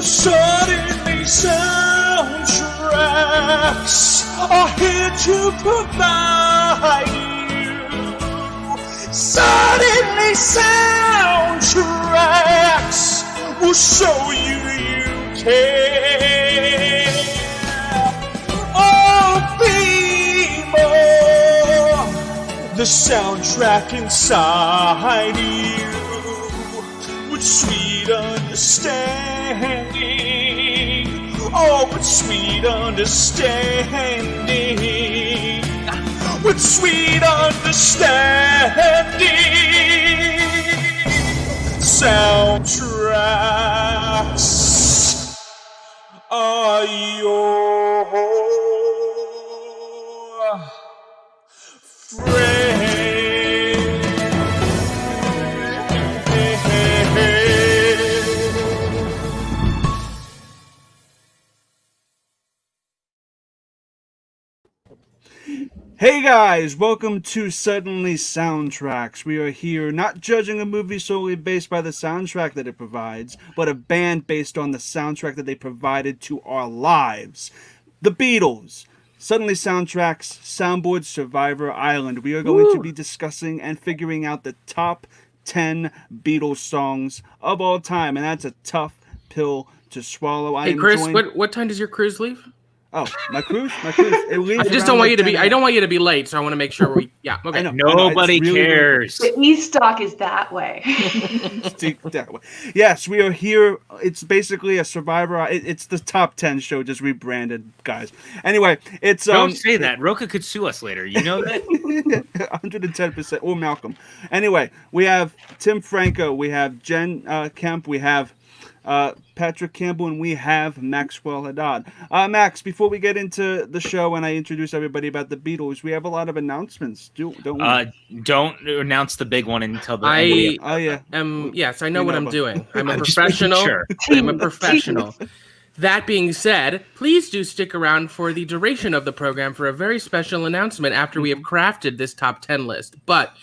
Suddenly soundtracks are here to provide you. Suddenly soundtracks will show you care. Oh, be more the soundtrack inside you with sweet understanding. Oh, with sweet understanding. With sweet understanding. Soundtracks are your friend. Hey guys, welcome to Suddenly Soundtracks. We are here not judging a movie solely based by the soundtrack that it provides, but a band based on the soundtrack that they provided to our lives. The Beatles. Suddenly Soundtracks, Soundboard, Survivor Island. We are going to be discussing and figuring out the top 10 Beatles songs of all time, and that's a tough pill to swallow. Hey Chris, what time does your cruise leave? Oh, my cruise. It leaves. I just don't want you to be. I don't want you to be late, so I want to make sure we. Yeah. Okay. Nobody cares. The E-stock is that way. Yes, we are here. It's basically a Survivor. It's the top 10 show, just rebranded, guys. Anyway, it's don't say that. Roka could sue us later. You know that. 110%. Or Malcolm. Anyway, we have Tim Franco. We have Jen Kemp. We have Patrick Campbell, and we have Maxwell Haddad. Max, before we get into the show and I introduce everybody about the Beatles, we have a lot of announcements, don't we? Don't announce the big one until the Yes, I know what I'm doing. I'm a professional. Sure. I'm a professional. That being said, please do stick around for the duration of the program for a very special announcement after we have crafted this top 10 list. But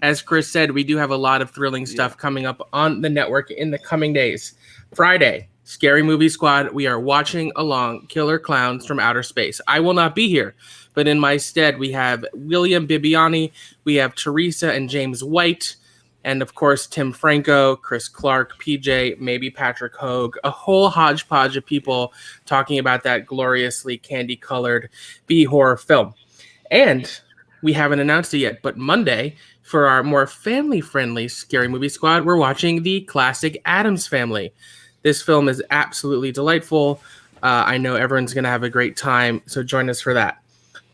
as Chris said, we do have a lot of thrilling stuff coming up on the network in the coming days. Friday, Scary Movie Squad. We are watching along Killer Clowns from Outer Space. I will not be here, but in my stead, we have William Bibiani, we have Teresa and James White, and of course, Tim Franco, Chris Clark, PJ, maybe Patrick Hogue, a whole hodgepodge of people talking about that gloriously candy-colored B-horror film. And we haven't announced it yet, but Monday, for our more family-friendly Scary Movie Squad, we're watching the classic Addams Family. This film is absolutely delightful. I know everyone's going to have a great time, so join us for that.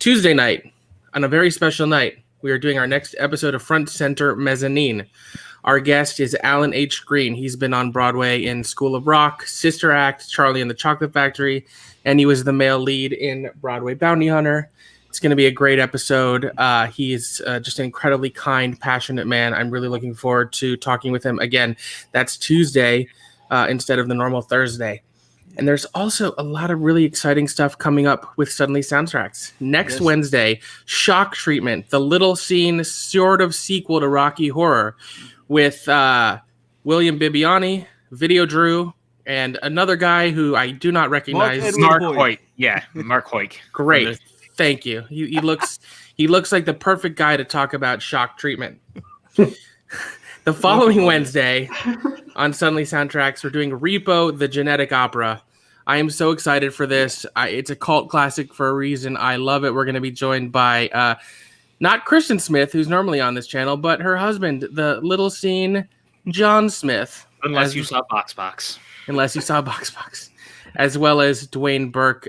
Tuesday night, on a very special night, we are doing our next episode of Front Center Mezzanine. Our guest is Alan H. Green. He's been on Broadway in School of Rock, Sister Act, Charlie and the Chocolate Factory, and he was the male lead in Broadway Bounty Hunter. It's going to be a great episode. He is just an incredibly kind, passionate man. I'm really looking forward to talking with him again. That's Tuesday instead of the normal Thursday. And there's also a lot of really exciting stuff coming up with Suddenly Soundtracks. Next Wednesday, Shock Treatment, the little scene sort of sequel to Rocky Horror with William Bibiani, Video Drew, and another guy who I do not recognize. Mark Hoyt. Yeah, Mark Hoyt. Great. Thank you. He looks like the perfect guy to talk about Shock Treatment. The following Wednesday on Suddenly Soundtracks, we're doing Repo, the Genetic Opera. I am so excited for this. It's a cult classic for a reason. I love it. We're going to be joined by not Kristen Smith, who's normally on this channel, but her husband, the little scene John Smith. Unless you saw Box. Unless you saw Box. As well as Dwayne Burke.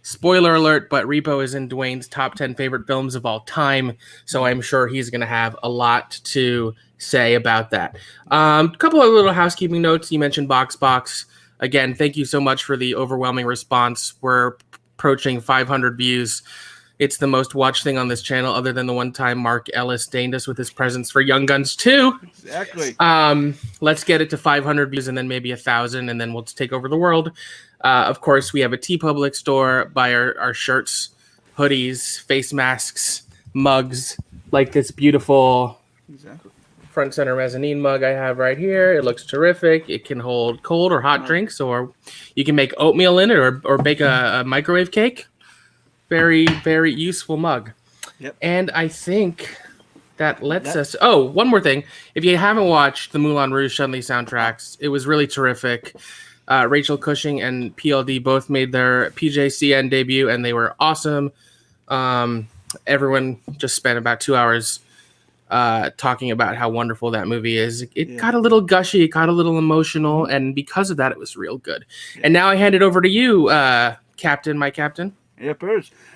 Spoiler alert, but Repo is in Dwayne's top 10 favorite films of all time, so I'm sure he's going to have a lot to say about that. A couple of little housekeeping notes. You mentioned Box. Again, thank you so much for the overwhelming response. We're approaching 500 views. It's the most watched thing on this channel, other than the one time Mark Ellis deigned us with his presence for Young Guns 2. Exactly. Let's get it to 500 views and then maybe 1,000, and then we'll take over the world. Of course, we have a TeePublic store. Buy our shirts, hoodies, face masks, mugs, like this beautiful front center mezzanine mug I have right here. It looks terrific. It can hold cold or hot drinks, or you can make oatmeal in it, or bake a microwave cake. Very, very useful mug. Yep. And I think that lets us... Oh, one more thing. If you haven't watched the Moulin Rouge Suddenly soundtracks, it was really terrific. Rachel Cushing and PLD both made their PJCN debut, and they were awesome. Everyone just spent about 2 hours talking about how wonderful that movie is. It got a little gushy, it got a little emotional, and because of that, it was real good. Yeah. And now I hand it over to you, Captain, my captain. Yep,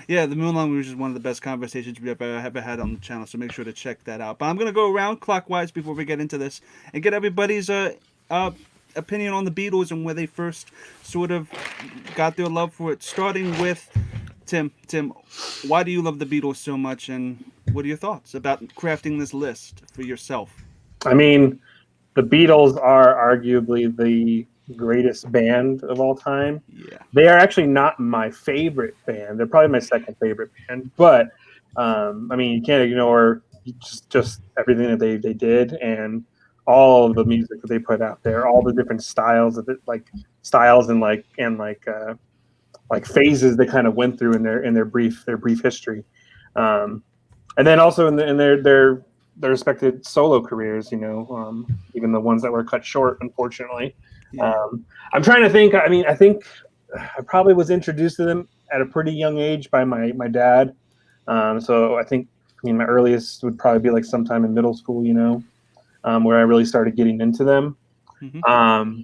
yeah, the Moulin Rouge is one of the best conversations we've ever had on the channel, so make sure to check that out. But I'm going to go around clockwise before we get into this and get everybody's opinion on the Beatles and where they first sort of got their love for it, starting with Tim. Tim, why do you love the Beatles so much, and what are your thoughts about crafting this list for yourself? I mean, the Beatles are arguably the greatest band of all time. Yeah, they are actually not my favorite band. They're probably my second favorite band, but I mean, you can't ignore just everything that they did and all of the music that they put out there, all the different styles of it, like phases they kind of went through in their brief history, and then also in their respected solo careers, even the ones that were cut short, unfortunately. Yeah. I'm trying to think. I mean, I think I probably was introduced to them at a pretty young age by my dad. So I think, my earliest would probably be like sometime in middle school, where I really started getting into them. Mm-hmm.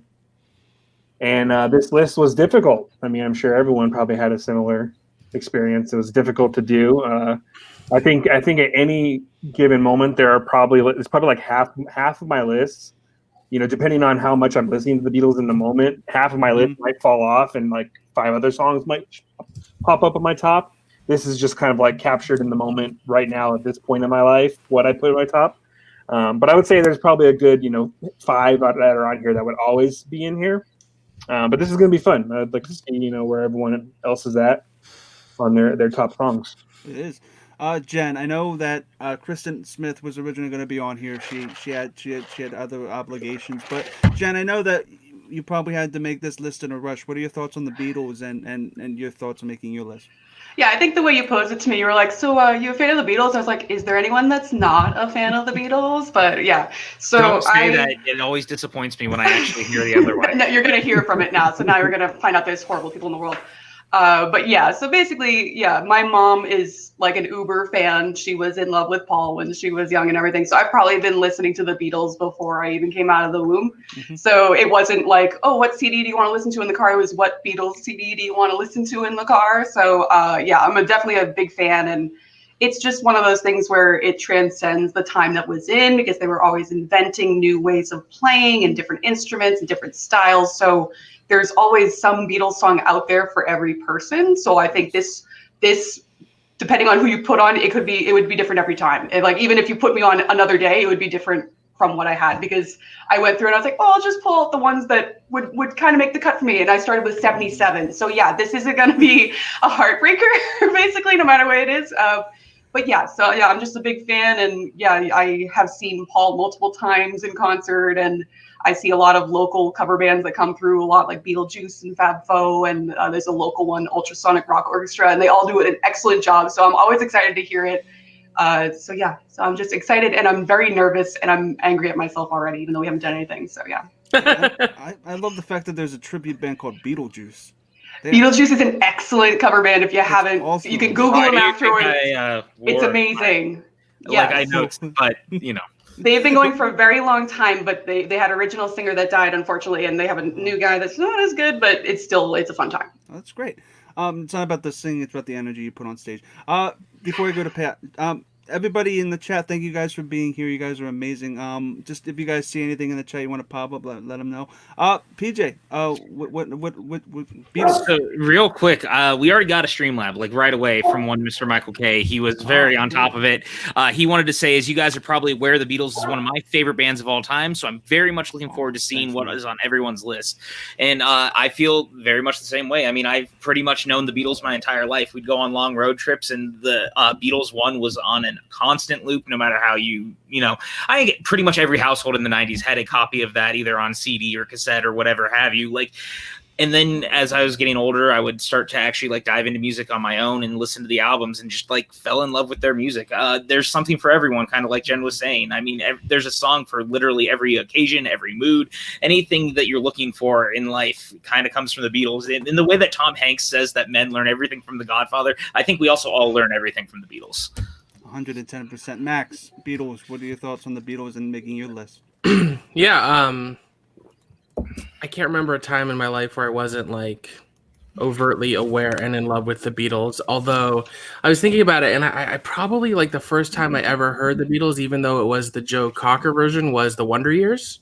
And this list was difficult. I mean, I'm sure everyone probably had a similar experience. It was difficult to do. I think at any given moment, it's probably like half of my lists. Depending on how much I'm listening to the Beatles in the moment, half of my list might fall off and like 5 other songs might pop up at my top. This is just kind of like captured in the moment right now at this point in my life, what I put at my top. But I would say there's probably a good, 5 that are on here that would always be in here. But this is going to be fun. I'd like to see, where everyone else is at on their top songs. It is. Jen, I know that Kristen Smith was originally going to be on here. She had other obligations, but Jen, I know that you probably had to make this list in a rush. What are your thoughts on the Beatles and your thoughts on making your list? Yeah, I think the way you posed it to me, you were like, so you a fan of the Beatles? I was like, is there anyone that's not a fan of the Beatles? But yeah, so don't say that. It always disappoints me when I actually hear the other one. No, you're going to hear from it now. So now you're going to find out there's horrible people in the world. But yeah, so basically, yeah, my mom is like an Uber fan. She was in love with Paul when she was young and everything. So I've probably been listening to the Beatles before I even came out of the womb. Mm-hmm. So it wasn't like, oh, what CD do you want to listen to in the car? It was, what Beatles CD do you want to listen to in the car? So yeah, I'm definitely a big fan. And it's just one of those things where it transcends the time that was in, because they were always inventing new ways of playing and different instruments and different styles. So there's always some Beatles song out there for every person. So I think this depending on who you put on, it would be different every time. Like, even if you put me on another day, it would be different from what I had, because I went through and I was like, oh, I'll just pull out the ones that would kind of make the cut for me. And I started with 77. So yeah, this isn't going to be a heartbreaker, basically, no matter what it is. But yeah, so yeah, I'm just a big fan. And yeah, I have seen Paul multiple times in concert, and I see a lot of local cover bands that come through a lot, like Beetlejuice and Fab Four, and there's a local one, Ultrasonic Rock Orchestra, and they all do an excellent job. So I'm always excited to hear it. So yeah, so I'm just excited, and I'm very nervous, and I'm angry at myself already, even though we haven't done anything. So yeah. I love the fact that there's a tribute band called Beetlejuice. Beetlejuice is an excellent cover band. If you haven't, awesome. You can Google them afterwards. It's amazing. Like, I know, but They've been going for a very long time, but they had an original singer that died, unfortunately, and they have a new guy that's not as good, but it's a fun time. Oh, that's great. It's not about the singing, it's about the energy you put on stage. Before I go to Pat, everybody in the chat, thank you guys for being here. You guys are amazing. Just if you guys see anything in the chat you want to pop up, let them know. PJ, what Beatles? So real quick, we already got a Streamlab like right away from one Mr. Michael K. He was very on top of it. He wanted to say, as you guys are probably aware, the Beatles is one of my favorite bands of all time. So I'm very much looking forward to seeing what is on everyone's list. And I feel very much the same way. I mean, I've pretty much known the Beatles my entire life. We'd go on long road trips, and the Beatles one was on an in a constant loop, no matter how you know. I think pretty much every household in the 90s had a copy of that, either on CD or cassette or whatever have you. Like, and then as I was getting older, I would start to actually like dive into music on my own and listen to the albums and just like fell in love with their music. There's something for everyone, kind of like Jen was saying. I mean, there's a song for literally every occasion, every mood, anything that you're looking for in life kind of comes from the Beatles. In the way that Tom Hanks says that men learn everything from The Godfather, I think we also all learn everything from the Beatles. 110%. Max, Beatles, what are your thoughts on the Beatles and making your list? Yeah, I can't remember a time in my life where I wasn't like overtly aware and in love with the Beatles. Although I was thinking about it, and I probably like the first time I ever heard the Beatles, even though it was the Joe Cocker version, was the Wonder Years.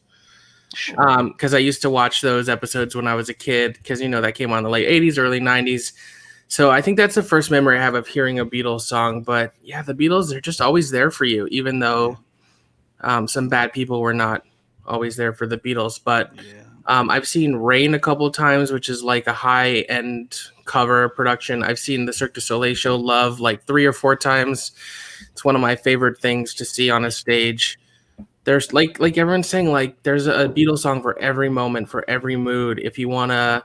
Because I used to watch those episodes when I was a kid, because that came on in the late 80s, early 90s. So I think that's the first memory I have of hearing a Beatles song. But yeah, the Beatles, they're just always there for you, even though some bad people were not always there for the Beatles. But I've seen Rain a couple of times, which is like a high-end cover production. I've seen the Cirque du Soleil show Love like 3 or 4 times. It's one of my favorite things to see on a stage. There's like everyone's saying, like there's a Beatles song for every moment, for every mood. If you want to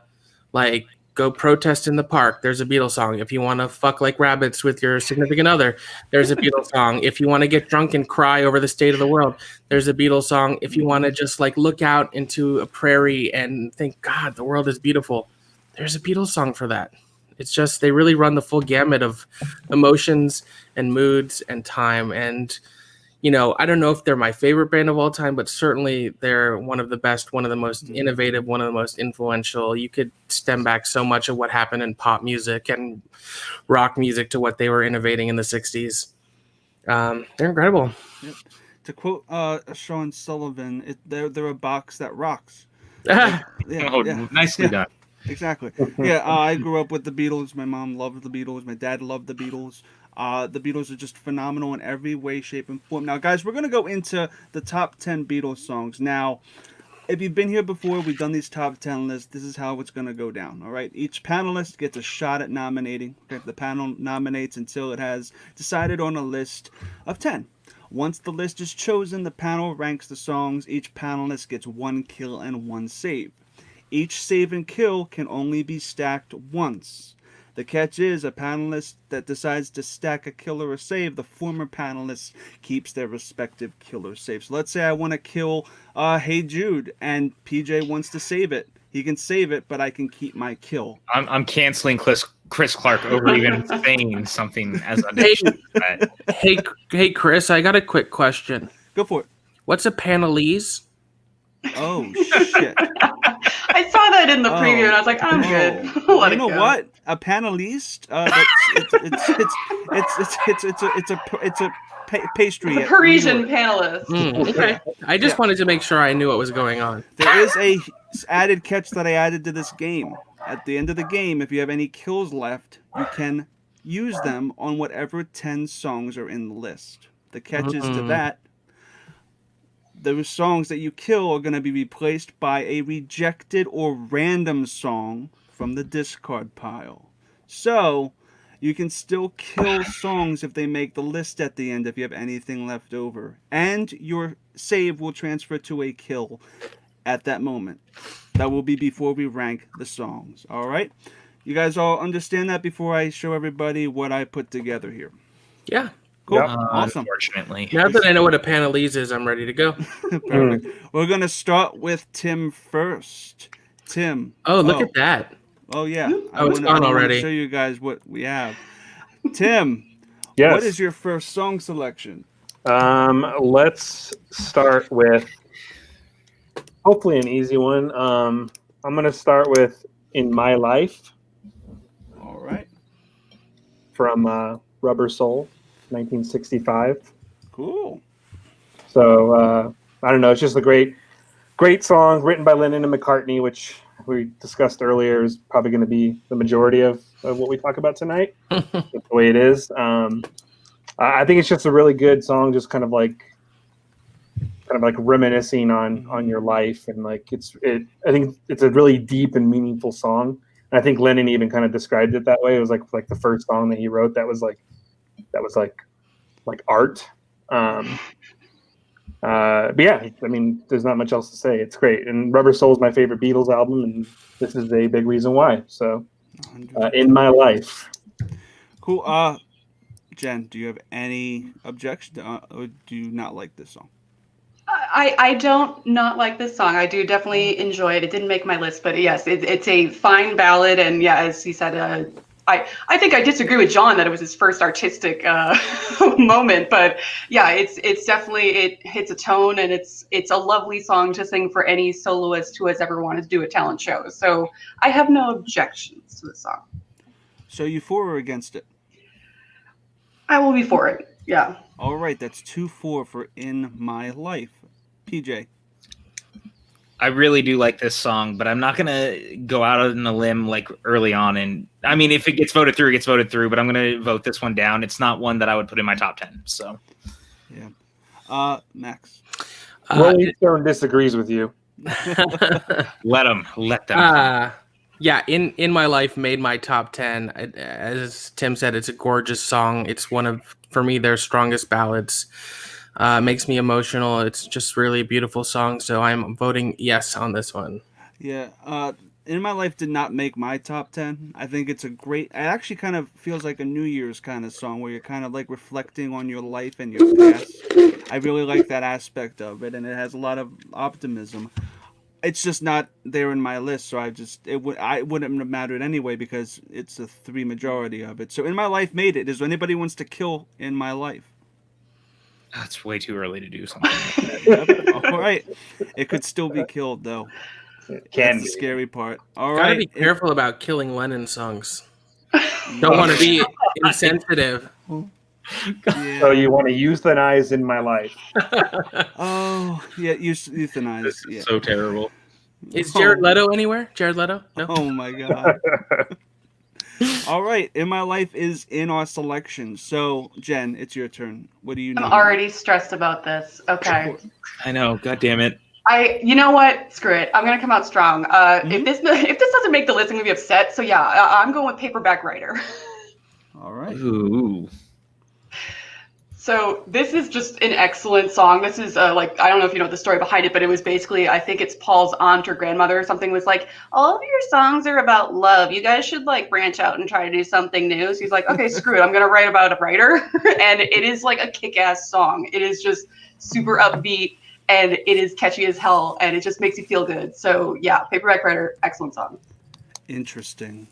like go protest in the park, there's a Beatles song. If you want to fuck like rabbits with your significant other, there's a Beatles song. If you want to get drunk and cry over the state of the world, there's a Beatles song. If you want to just like look out into a prairie and think, God, the world is beautiful, there's a Beatles song for that. It's just, they really run the full gamut of emotions and moods and time. And I don't know if they're my favorite band of all time, but certainly they're one of the best, one of the most innovative, one of the most influential. You could stem back so much of what happened in pop music and rock music to what they were innovating in the 60s. They're incredible. Yep. To quote Sean Sullivan, they're a box that rocks. Nicely done. Exactly. Yeah, I grew up with the Beatles. My mom loved the Beatles. My dad loved the Beatles. The Beatles are just phenomenal in every way, shape, and form. Now, guys, we're going to go into the top 10 Beatles songs. Now, if you've been here before, we've done these top 10 lists. This is how it's going to go down, all right? Each panelist gets a shot at nominating. Okay? The panel nominates until it has decided on a list of 10. Once the list is chosen, the panel ranks the songs. Each panelist gets 1 kill and 1 save. Each save and kill can only be stacked once. The catch is, a panelist that decides to stack a kill or a save, the former panelist keeps their respective kill or save. So let's say I want to kill Hey Jude, and PJ wants to save it. He can save it, but I can keep my kill. I'm canceling Chris Clark over even saying something as a Hey, Chris, I got a quick question. Go for it. What's a panelese? Oh, shit. I saw that in the preview, and I was like, I'm good. You know what? A paneliste. It's a pastry. It's a Parisian panelist. Okay. I just wanted to make sure I knew what was going on. There is a added catch that I added to this game. At the end of the game, if you have any kills left, you can use them on whatever 10 songs are in the list. The catch is to that. Those songs that you kill are going to be replaced by a rejected or random song from the discard pile. So, you can still kill songs if they make the list at the end if you have anything left over. And your save will transfer to a kill at that moment. That will be before we rank the songs. Alright? You guys all understand that before I show everybody what I put together here? Yeah. Cool. Awesome. Unfortunately. Now that I know what a panelese is, I'm ready to go. Perfect. We're going to start with Tim first. Tim. Oh, look at that. Oh, yeah. It's gone already. I'll show you guys what we have. Tim. Yes. What is your first song selection? Let's start with hopefully an easy one. I'm going to start with In My Life. All right. From Rubber Soul. 1965. Cool. So I don't know. It's just a great song written by Lennon and McCartney, which we discussed earlier is probably going to be the majority of what we talk about tonight. That's the way it is. I think it's just a really good song, just kind of like reminiscing on your life, and like I think it's a really deep and meaningful song. And I think Lennon even kind of described it that way. It was like the first song that he wrote that was like like art. But yeah, I mean, there's not much else to say. It's great, and Rubber Soul is my favorite Beatles album, and this is a big reason why. So, In My Life. Cool. Jen, do you have any objection or do you not like this song? I don't not like this song. I do definitely enjoy it. It didn't make my list, but yes, it's a fine ballad. And yeah, as he said, I think I disagree with John that it was his first artistic moment. But yeah, it's definitely, it hits a tone, and it's a lovely song to sing for any soloist who has ever wanted to do a talent show. So I have no objections to the song. So you for or against it? I will be for it. Yeah. All right, that's 2-4 for In My Life. PJ. I really do like this song, but I'm not gonna go out on a limb like early on. And I mean, if it gets voted through, it gets voted through. But I'm gonna vote this one down. It's not one that I would put in my top 10. So, yeah. Max. Rolling Stone disagrees with you. let them. Yeah, In My Life made my top 10. As Tim said, it's a gorgeous song. It's one of, for me, their strongest ballads. Makes me emotional. It's just really a beautiful song. So I'm voting yes on this one. Yeah. In My Life did not make my top 10. I think it's a great, it actually kind of feels like a New Year's kind of song where you're kind of like reflecting on your life and your past. I really like that aspect of it, and it has a lot of optimism. It's just not there in my list, so I wouldn't have mattered anyway because it's a 3 majority of it. So In My Life made it. Is there anybody who wants to kill In My Life? That's way too early to do something. All right. It could still be killed, though. That's the scary part. All Gotta right. be careful about killing Lennon songs. Don't want to be insensitive. Yeah. So you want to euthanize In My Life? Oh, yeah, euthanize. Yeah. So terrible. Is Jared Leto anywhere? Jared Leto? No. Oh my god. All right, In My Life is in our selection. So, Jen, it's your turn. What do you know? I'm already stressed about this. Okay. I know. God damn it. You know what? Screw it. I'm gonna come out strong. If this doesn't make the list, I'm gonna be upset. So yeah, I'm going with Paperback Writer. All right. Ooh. So this is just an excellent song. This is like, I don't know if you know the story behind it, but it was basically, I think it's Paul's aunt or grandmother or something was like, all of your songs are about love. You guys should like branch out and try to do something new. So he's like, okay, screw it. I'm going to write about a writer. And it is like a kick-ass song. It is just super upbeat and it is catchy as hell. And it just makes you feel good. So yeah, Paperback Writer, excellent song. Interesting.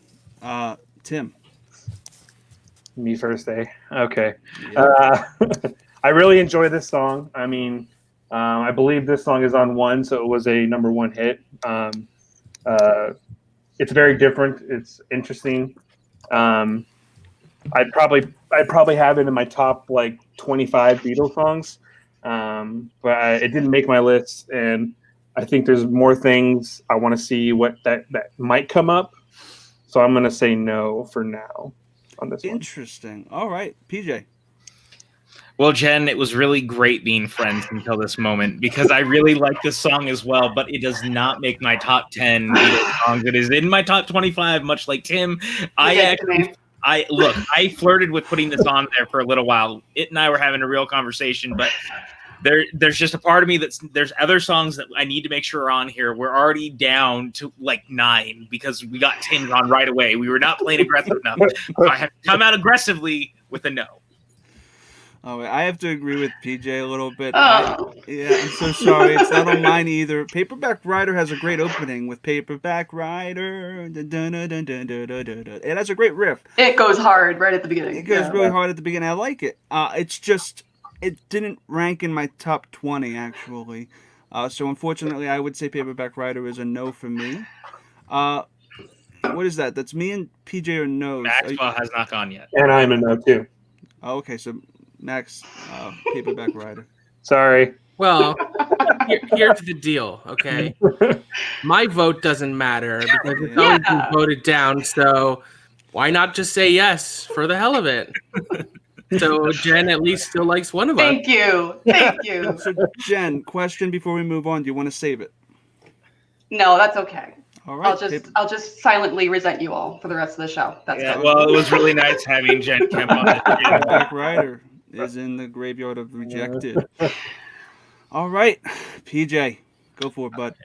Tim. Me first, eh? Okay. Yeah. I really enjoy this song. I mean, I believe this song is on 1, so it was a number 1 hit. It's very different. It's interesting. I'd probably have it in my top like 25 Beatles songs, but it didn't make my list, and I think there's more things I want to see what that might come up. So I'm gonna say no for now on this one. Interesting. All right, PJ. Well, Jen, it was really great being friends until this moment because I really like this song as well, but it does not make my top 10 Beatles songs. It is in my top 25, much like Tim. I flirted with putting this on there for a little while. It and I were having a real conversation, but there's just a part of me there's other songs that I need to make sure are on here. We're already down to like 9 because we got Tim's on right away. We were not playing aggressive enough. So I have to come out aggressively with a no. Oh, I have to agree with PJ a little bit. Oh. I'm so sorry. It's not on mine either. Paperback Writer has a great opening with Paperback Writer. It has a great riff. It goes hard right at the beginning. It goes really hard at the beginning. I like it. It's just, it didn't rank in my top 20, actually. So unfortunately, I would say Paperback Writer is a no for me. What is that? That's me and PJ are no's. Maxwell has not gone yet. And I'm a no too. Oh, okay, so Max, Paperback Writer. Sorry. Well, here's the deal, okay? My vote doesn't matter because it's always been voted down, so why not just say yes for the hell of it? So Jen at least still likes one of us. Thank you. So Jen, question before we move on. Do you want to save it? No, that's okay. All right. I'll just silently resent you all for the rest of the show. That's fine. Well, it was really nice having Jen Kemp on the Paperback Writer. is in the graveyard of rejected. All right, PJ, go for it, bud.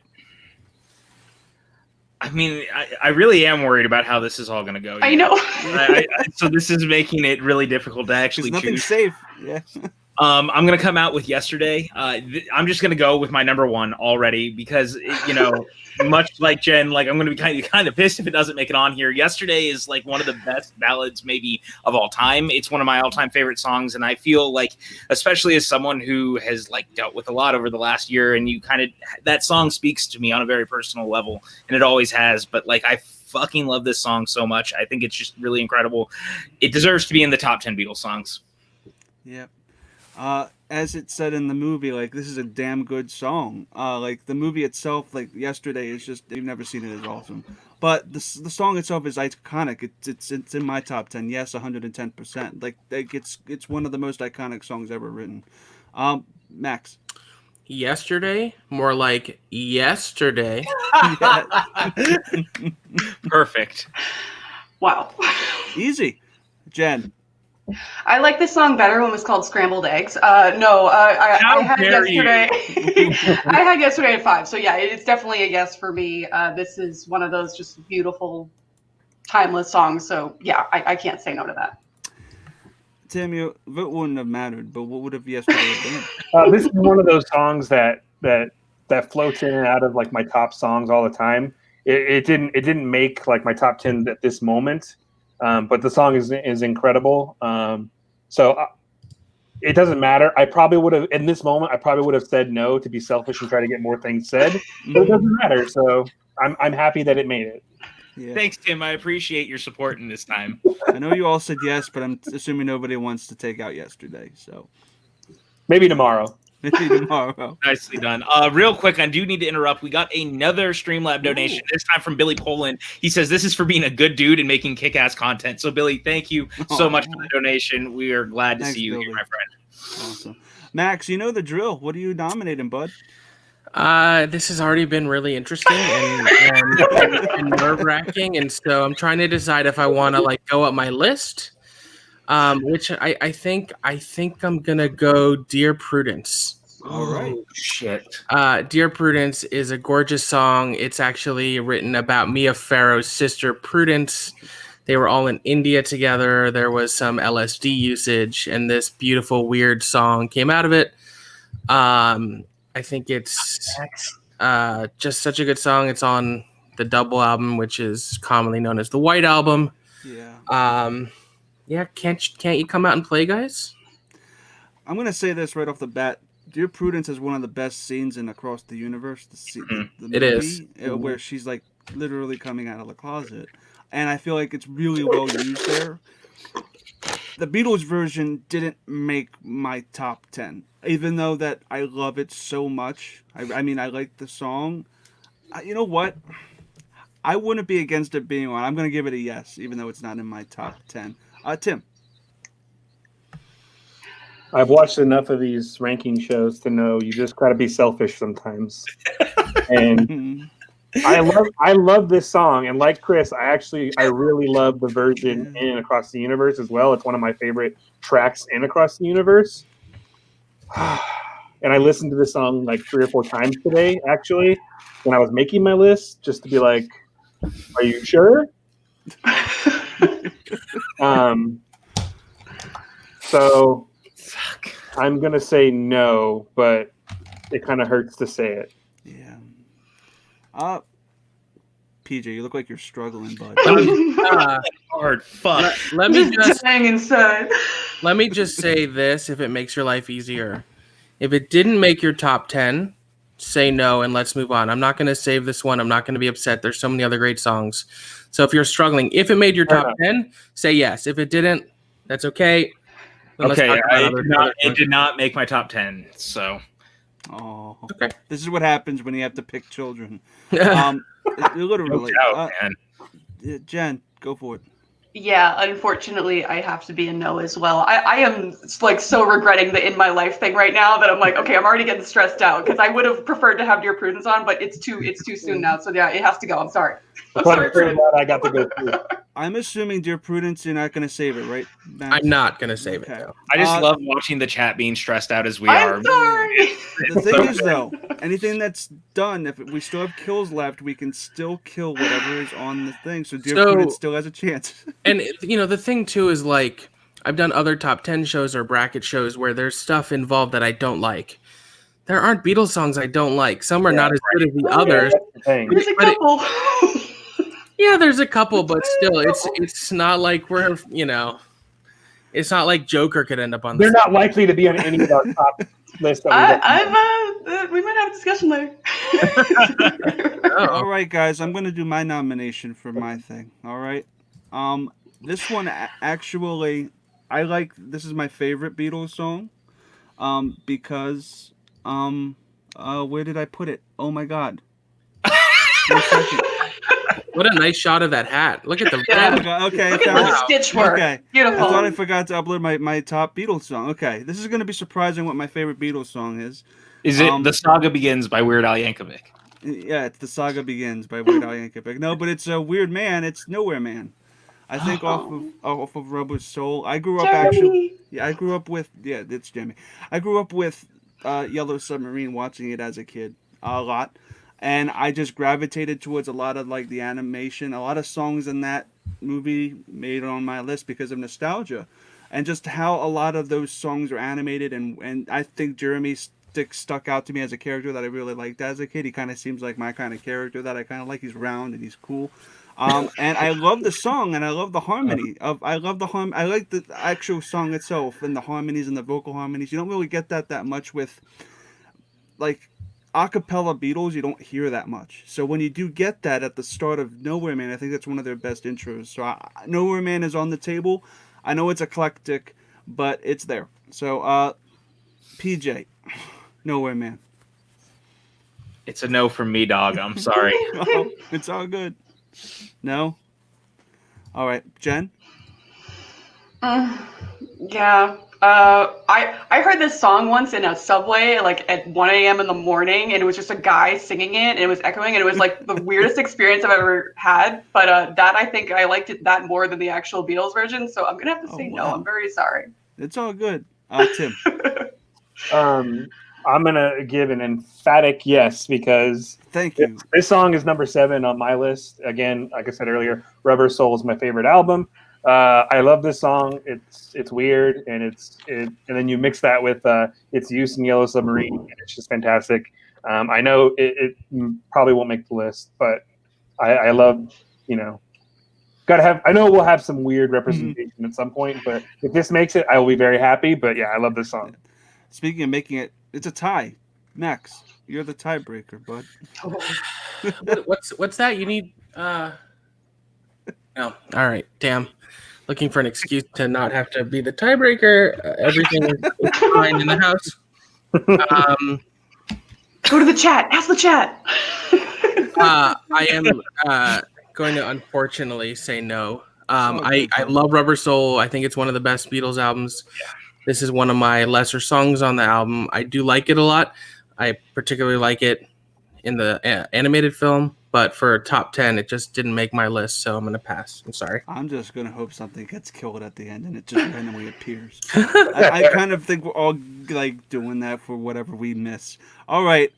I mean, I really am worried about how this is all going to go. I know. So this is making it really difficult to actually nothing's choose. safe. Yeah. I'm going to come out with Yesterday. I'm just going to go with my number one already because, much like Jen, like I'm going to be kind of pissed if it doesn't make it on here. Yesterday is like one of the best ballads maybe of all time. It's one of my all-time favorite songs, and I feel like, especially as someone who has like dealt with a lot over the last year, and that song speaks to me on a very personal level, and it always has. But like I fucking love this song so much. I think it's just really incredible. It deserves to be in the top 10 Beatles songs. Yep. As it said in the movie, like this is a damn good song. Like the movie itself, like Yesterday, is just you've never seen it as awesome. But the song itself is iconic. It's in my top 10. Yes, 110%. Like it's one of the most iconic songs ever written. Max. Yesterday, more like yesterday. Perfect. Wow. Easy. Jen. I like this song better when it was called Scrambled Eggs. I had Yesterday. I had Yesterday at 5. So yeah, it's definitely a yes for me. This is one of those just beautiful, timeless songs. So yeah, I can't say no to that. Tim, your vote wouldn't have mattered, but what would have Yesterday have been? This is one of those songs that floats in and out of like my top songs all the time. It didn't make like my top 10 at this moment. But the song is incredible. So it doesn't matter. I probably would have, in this moment, said no to be selfish and try to get more things said. But it doesn't matter. So I'm happy that it made it. Yeah. Thanks, Tim. I appreciate your support in this time. I know you all said yes, but I'm assuming nobody wants to take out Yesterday. So maybe tomorrow. Maybe tomorrow. Nicely done. Real quick, I do need to interrupt. We got another Streamlab donation, this time from Billy Poland. He says, this is for being a good dude and making kick-ass content. So, Billy, thank you so much for the donation. We are glad to see you here, my friend. Awesome. Max, you know the drill. What are you nominating, bud? This has already been really interesting and nerve-wracking, and so I'm trying to decide if I want to like go up my list. Which I think I'm gonna go Dear Prudence. All right. Oh, shit. Dear Prudence is a gorgeous song. It's actually written about Mia Farrow's sister Prudence. They were all in India together. There was some LSD usage, and this beautiful, weird song came out of it. I think it's just such a good song. It's on the Double album, which is commonly known as the White Album. Yeah. Yeah, can't you come out and play, guys? I'm gonna say this right off the bat. Dear Prudence is one of the best scenes in Across the Universe. The It is. where she's like literally coming out of the closet, and I feel like it's really well used there. The Beatles version didn't make my top 10, even though that I love it so much. I mean, I like the song. You know what? I wouldn't be against it being on. I'm gonna give it a yes, even though it's not in my top 10. Tim. I've watched enough of these ranking shows to know you just got to be selfish sometimes. And I love this song, and like Chris, I really love the version in Across the Universe as well. It's one of my favorite tracks in Across the Universe. And I listened to this song like 3 or 4 times today, actually, when I was making my list, just to be like, "Are you sure?" So I'm gonna say no, but it kind of hurts to say it. Yeah. PJ, you look like you're struggling, bud. Hard fuck. Let me just hang inside. Let me just say this, if it makes your life easier. If it didn't make your top 10, say no and let's move on. I'm not going to save this one. I'm not going to be upset. There's so many other great songs. So if you're struggling, if it made your top 10, say yes. If it didn't, that's okay. Okay, it did not make my top 10, so. Oh, okay. This is what happens when you have to pick children. Literally. No doubt, man. Jen, go for it. Yeah, unfortunately, I have to be a no as well. I am like so regretting the in my life thing right now that I'm like, okay, I'm already getting stressed out because I would have preferred to have Dear Prudence on, but it's too soon now. So yeah, it has to go. I'm sorry. I'm sorry, Prudence. I got to go through. I'm assuming, Dear Prudence, you're not going to save it, right, Max? I'm not gonna save it. Okay. No. I just love watching the chat being stressed out as we are. I'm sorry. The thing is, though, anything that's done, if we still have kills left, we can still kill whatever is on the thing. So Dear Prudence still has a chance. And the thing too is like I've done other top 10 shows or bracket shows where there's stuff involved that I don't like. There aren't Beatles songs I don't like. Some are not as good as the others. There's a couple. Yeah, there's a couple, but still, it's not like we're it's not like Joker could end up on. They're not likely to be on any of our top lists. We might have a discussion later. All right, guys, I'm going to do my nomination for my thing. All right, this one actually, I like. This is my favorite Beatles song, because where did I put it? Oh my God. 1 second. What a nice shot of that hat. Look at the Okay. Look at the stitch work. Okay. Beautiful. I thought I forgot to upload my top Beatles song. Okay. This is going to be surprising what my favorite Beatles song is. Is it The Saga Begins by Weird Al Yankovic? Yeah, it's The Saga Begins by Weird Al Yankovic. No, but it's a Weird Man. It's Nowhere Man. I think off of Rubber Soul. I grew up it's Jimmy. I grew up with Yellow Submarine, watching it as a kid a lot. And I just gravitated towards a lot of like the animation, a lot of songs in that movie made it on my list because of nostalgia, and just how a lot of those songs are animated. And I think Jeremy stuck out to me as a character that I really liked as a kid. He kind of seems like my kind of character that I kind of like. He's round and he's cool. And I love the song and I love the harmony I like the actual song itself and the harmonies and the vocal harmonies. You don't really get that much with like acapella Beatles. You don't hear that much. So when you do get that at the start of Nowhere Man, I think that's one of their best intros. So Nowhere Man is on the table. I know it's eclectic, but it's there. So PJ, Nowhere Man. It's a no from me, dog. I'm sorry. Oh, it's all good. No? All right. Jen? Yeah. I heard this song once in a subway, like at 1 a.m. in the morning, and it was just a guy singing it, and it was echoing, and it was like the weirdest experience I've ever had. But that I think I liked it that more than the actual Beatles version, so I'm gonna have to say no. I'm very sorry. It's all good. Tim? I'm gonna give an emphatic yes because thank you. This song is number 7 on my list. Again, like I said earlier, Rubber Soul is my favorite album. I love this song. It's weird, and and then you mix that with its use in Yellow Submarine, and it's just fantastic. I know it probably won't make the list, but I love, gotta have. I know we'll have some weird representation at some point, but if this makes it, I will be very happy. But yeah, I love this song. Speaking of making it, it's a tie. Max, you're the tiebreaker, bud. What's that? You need No. All right. Damn. Looking for an excuse to not have to be the tiebreaker. Everything is fine in the house. Go to the chat. Ask the chat. I am going to unfortunately say no. I love Rubber Soul. I think it's one of the best Beatles albums. Yeah. This is one of my lesser songs on the album. I do like it a lot. I particularly like it in the animated film. But for top 10, it just didn't make my list, so I'm going to pass. I'm sorry. I'm just going to hope something gets killed at the end and it just randomly appears. I kind of think we're all like doing that for whatever we miss. All right.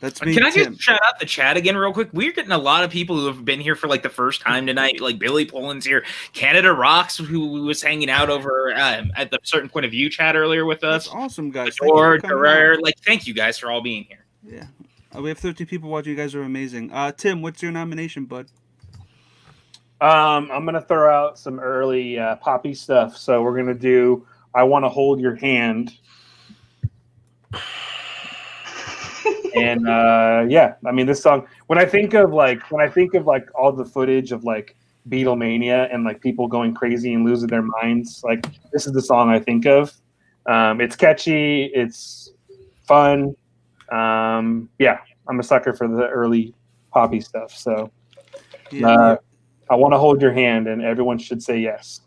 That's me. Can I just shout out the chat again real quick? We're getting a lot of people who have been here for like the first time tonight. Like Billy Poland's here. Canada Rocks, who was hanging out over at the Certain Point of View chat earlier with us. That's awesome, guys. Or thank you guys for all being here. Yeah. We have 30 people watching. You guys are amazing. Tim, what's your nomination, bud? I'm going to throw out some early poppy stuff. So we're going to do I Want to Hold Your Hand. And I mean, this song, when I think of all the footage of like Beatlemania and like people going crazy and losing their minds, like this is the song I think of. It's catchy. It's fun. I'm a sucker for the early poppy stuff. So I Want to Hold Your Hand, and everyone should say yes.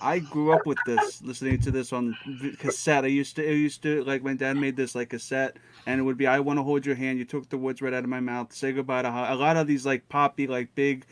I grew up with this, listening to this on cassette. I used to like, my dad made this like cassette, and it would be "I Want to Hold Your Hand." You took the words right out of my mouth. Say goodbye to a lot of these like poppy, like big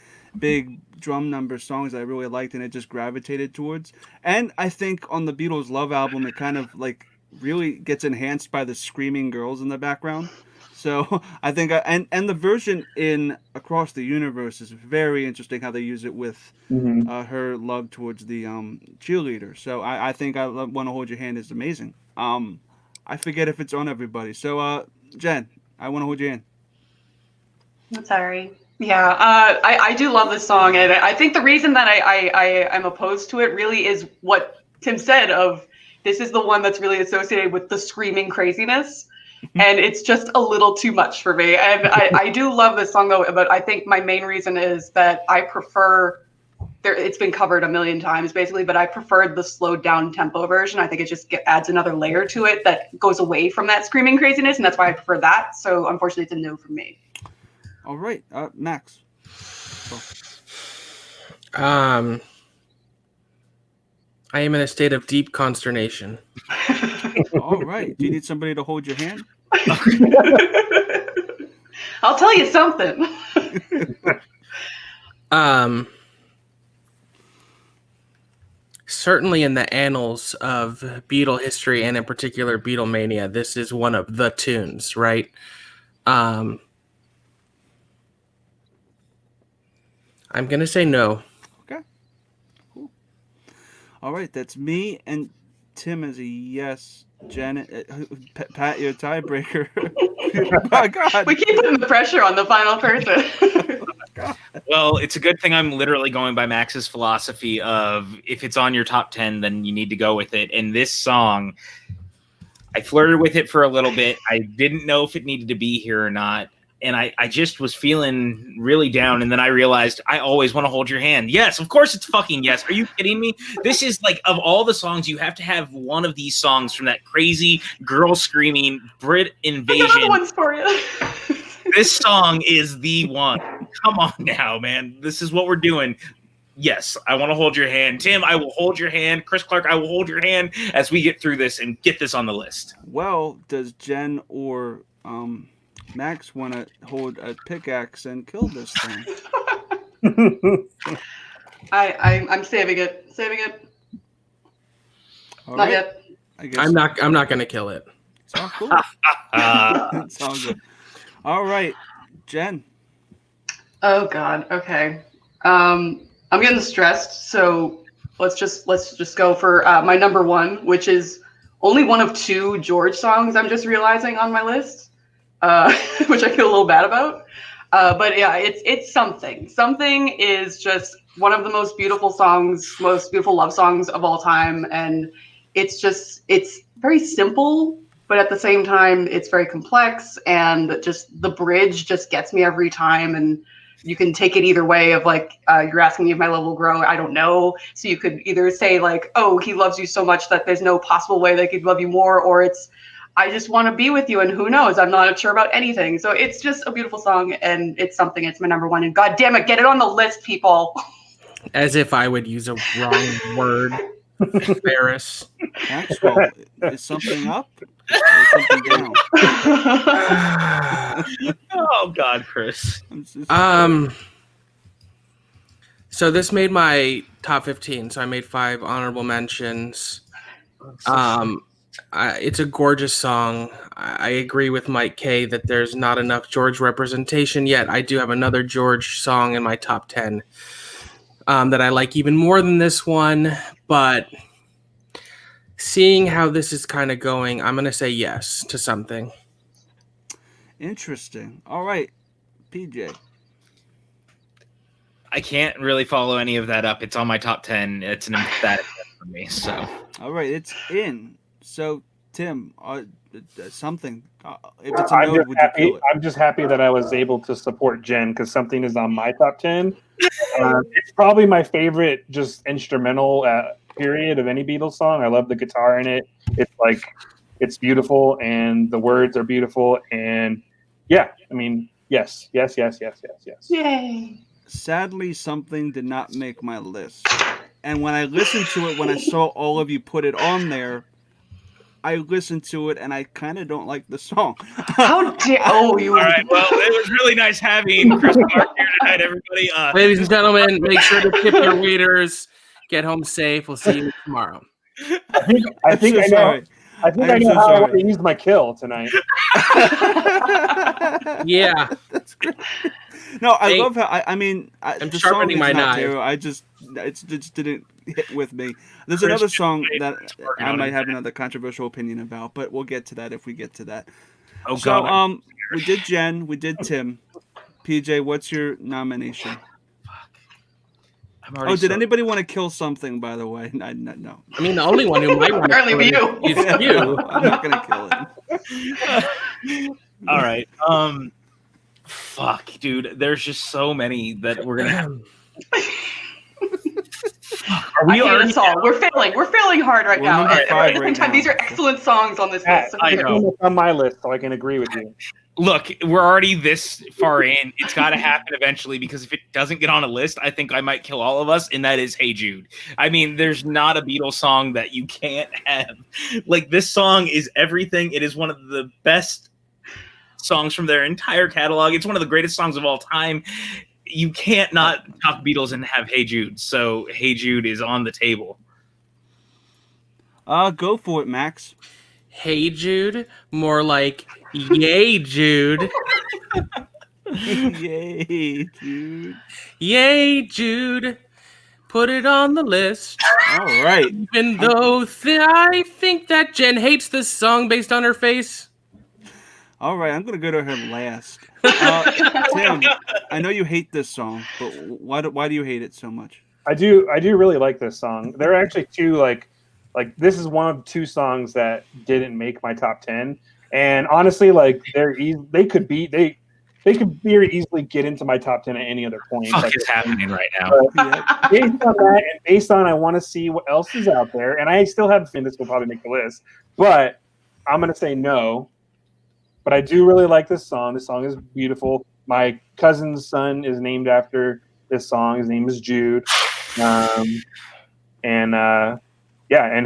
drum number songs I really liked, and it just gravitated towards. And I think on the Beatles' Love album, it kind of like really gets enhanced by the screaming girls in the background. So I think, and the version in Across the Universe is very interesting how they use it with her love towards the cheerleader. So I think I Want to Hold Your Hand is amazing. I forget if it's on everybody. So Jen, I Want to Hold Your Hand. I'm sorry. Yeah, I do love this song, and I think the reason that I'm opposed to it really is what Tim said of this is the one that's really associated with the screaming craziness. And it's just a little too much for me. And I do love this song, though, but I think my main reason is that I prefer, it's been covered a million times, basically, but I preferred the slowed down tempo version. I think it just adds another layer to it that goes away from that screaming craziness, and that's why I prefer that. So, unfortunately, it's a no for me. All right. Max. I am in a state of deep consternation. All right. Do you need somebody to hold your hand? I'll tell you something. Certainly in the annals of Beatle history, and in particular Beatlemania, this is one of the tunes, right? I'm going to say no. Okay. Cool. All right. That's me and Tim as a yes. Janet, Pat, your tiebreaker. Oh, God. We keep putting the pressure on the final person. Well, it's a good thing I'm literally going by Max's philosophy of if it's on your top 10, then you need to go with it. And this song, I flirted with it for a little bit. I didn't know if it needed to be here or not. And I just was feeling really down. And then I realized I always want to hold your hand. Yes, of course it's fucking yes. Are you kidding me? This is like, of all the songs, you have to have one of these songs from that crazy girl screaming Brit invasion. I got ones for you. This song is the one. Come on now, man. This is what we're doing. Yes, I want to hold your hand. Tim, I will hold your hand. Chris Clark, I will hold your hand as we get through this and get this on the list. Well, does Jen or Max want to hold a pickaxe and kill this thing? I'm saving it. All Not right. yet. I guess I'm not going to kill it. It's all cool. It's all good. All right, Jen. Oh God. Okay. I'm getting stressed, so let's just go for my number one, which is only one of two George songs I'm just realizing on my list, which I feel a little bad about. But yeah, it's something. Something is just one of the most beautiful songs, most beautiful love songs of all time, and it's very simple, but at the same time, it's very complex, and just the bridge just gets me every time. And you can take it either way of like, you're asking me if my love will grow. I don't know. So you could either say like, oh, he loves you so much that there's no possible way they could love you more. Or it's, I just want to be with you. And who knows? I'm not sure about anything. So it's just a beautiful song, and it's something. It's my number one. And God damn it, get it on the list, people. As if I would use a wrong word. Ferris. Maxwell, is something up? Or something down? Oh God, Chris. So this made my top 15. So I made 5 honorable mentions. It's a gorgeous song. I agree with Mike K that there's not enough George representation yet. I do have another George song in my top 10 that I like even more than this one. But seeing how this is kind of going, I'm going to say yes to something. Interesting. All right, PJ. I can't really follow any of that up. It's on my top 10. It's an emphatic for me. So. All right, it's in. So, Tim, something. If it's a no, would you kill it? I'm just happy that I was able to support Jen because something is on my top 10. It's probably my favorite just instrumental period of any Beatles song. I love the guitar in it. It's beautiful, and the words are beautiful. And yeah, I mean, yes. Yay. sadly, something did not make my list. And when I listened to it, when I saw all of you put it on there, I listened to it and I kind of don't like the song. How dare you? All right, well, it was really nice having Chris Clark here tonight, everybody. Ladies and gentlemen, make sure to tip your waiters. Get home safe. We'll see you tomorrow. I think I know. I think I know how I want to use my kill tonight. Yeah, that's great. No, I love how I'm sharpening my knife. It just didn't hit with me. There's another song that I might have another controversial opinion about, but we'll get to that if we get to that. Oh, so, God. we did Jen, we did Tim. PJ, what's your nomination? Did anybody want to kill something, by the way? No. I mean, the only one who might want to Apparently kill you. is you. I'm not going to kill it. All right. Fuck, dude. There's just so many that we're going to have. I hate us all. We're failing hard right now. At the same time, these are excellent songs on this list. I know. On my list, so I can agree with you. Look, we're already this far in. It's got to happen eventually, because if it doesn't get on a list, I think I might kill all of us, and that is Hey Jude. I mean, there's not a Beatles song that you can't have. Like, this song is everything. It is one of the best songs from their entire catalog. It's one of the greatest songs of all time. You can't not talk Beatles and have Hey Jude. So Hey Jude is on the table. Go for it, Max. Hey Jude, more like Yay Jude. Yay, Jude. Yay Jude. Put it on the list. All right. Even though I think that Jen hates this song based on her face. All right, I'm gonna go to her last. Tim, I know you hate this song, but why do you hate it so much? I do really like this song. There are actually two like this is one of two songs that didn't make my top 10, and honestly, like they could very easily get into my top 10 at any other point. Fuck like, is happening right now? Based on that, and based on I want to see what else is out there, and I still have a feeling this will probably make the list, but I'm gonna say no. But I do really like this song. This song is beautiful. My cousin's son is named after this song. His name is Jude. And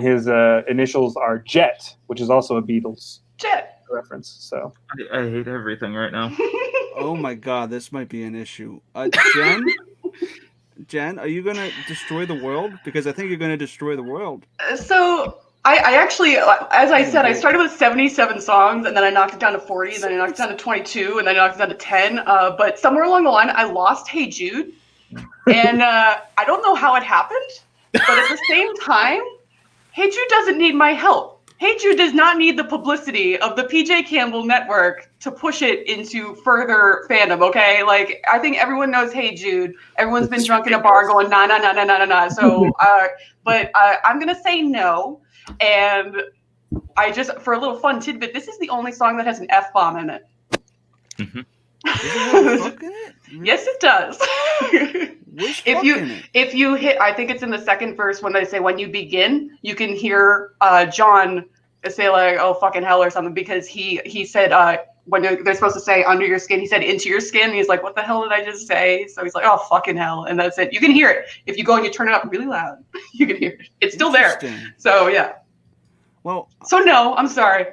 his initials are Jet, which is also a Beatles Jet reference. So I hate everything right now. Oh my God, this might be an issue. Jen, are you going to destroy the world? Because I think you're going to destroy the world. So I actually, as I said, I started with 77 songs, and then I knocked it down to 40, and then I knocked it down to 22, and then I knocked it down to 10. But somewhere along the line, I lost Hey Jude. And I don't know how it happened, but at the same time, Hey Jude doesn't need my help. Hey Jude does not need the publicity of the PJ Campbell network to push it into further fandom, okay? Like, I think everyone knows Hey Jude. Everyone's been drunk in a bar going, nah, nah, nah, nah, nah, nah, nah. So, but I'm going to say no. And I just, for a little fun tidbit, this is the only song that has an F-bomb in it. Mm-hmm. Yes, it does. If you hit, I think it's in the second verse when they say when you begin, you can hear John say like, oh fucking hell or something, because he said when they're supposed to say under your skin, he said into your skin. He's like, what the hell did I just say? So he's like, oh fucking hell, and that's it. You can hear it if you go and you turn it up really loud. You can hear it. It's still there. So yeah. Well. So no, I'm sorry.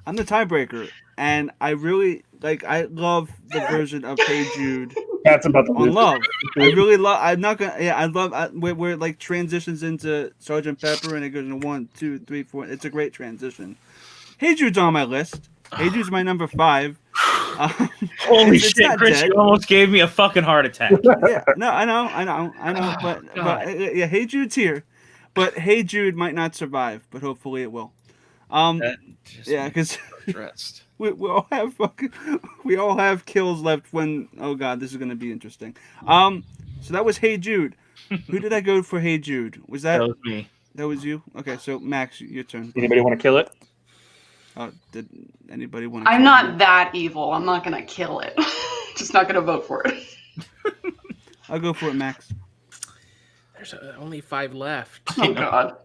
I'm the tiebreaker, and I really I love the version of Hey Jude. That's about the on Love. I really love. I'm not gonna. Yeah, I love where it like transitions into Sgt. Pepper and it goes in 1, 2, 3, 4. It's a great transition. Hey Jude's on my list. Hey Jude's my number 5. Holy shit, Chris! You almost gave me a fucking heart attack. Yeah, no, I know, but yeah, Hey Jude's here, but Hey Jude might not survive, but hopefully it will. Yeah, because we all have kills left when. Oh God, this is gonna be interesting. So that was Hey Jude. Who did I go for? Hey Jude. Was that me? That was you. Okay, so Max, your turn. Anybody want to kill it? Did anybody want to? I'm not that evil. I'm not gonna kill it. Just not gonna vote for it. I'll go for it, Max. There's only 5 left. Oh God.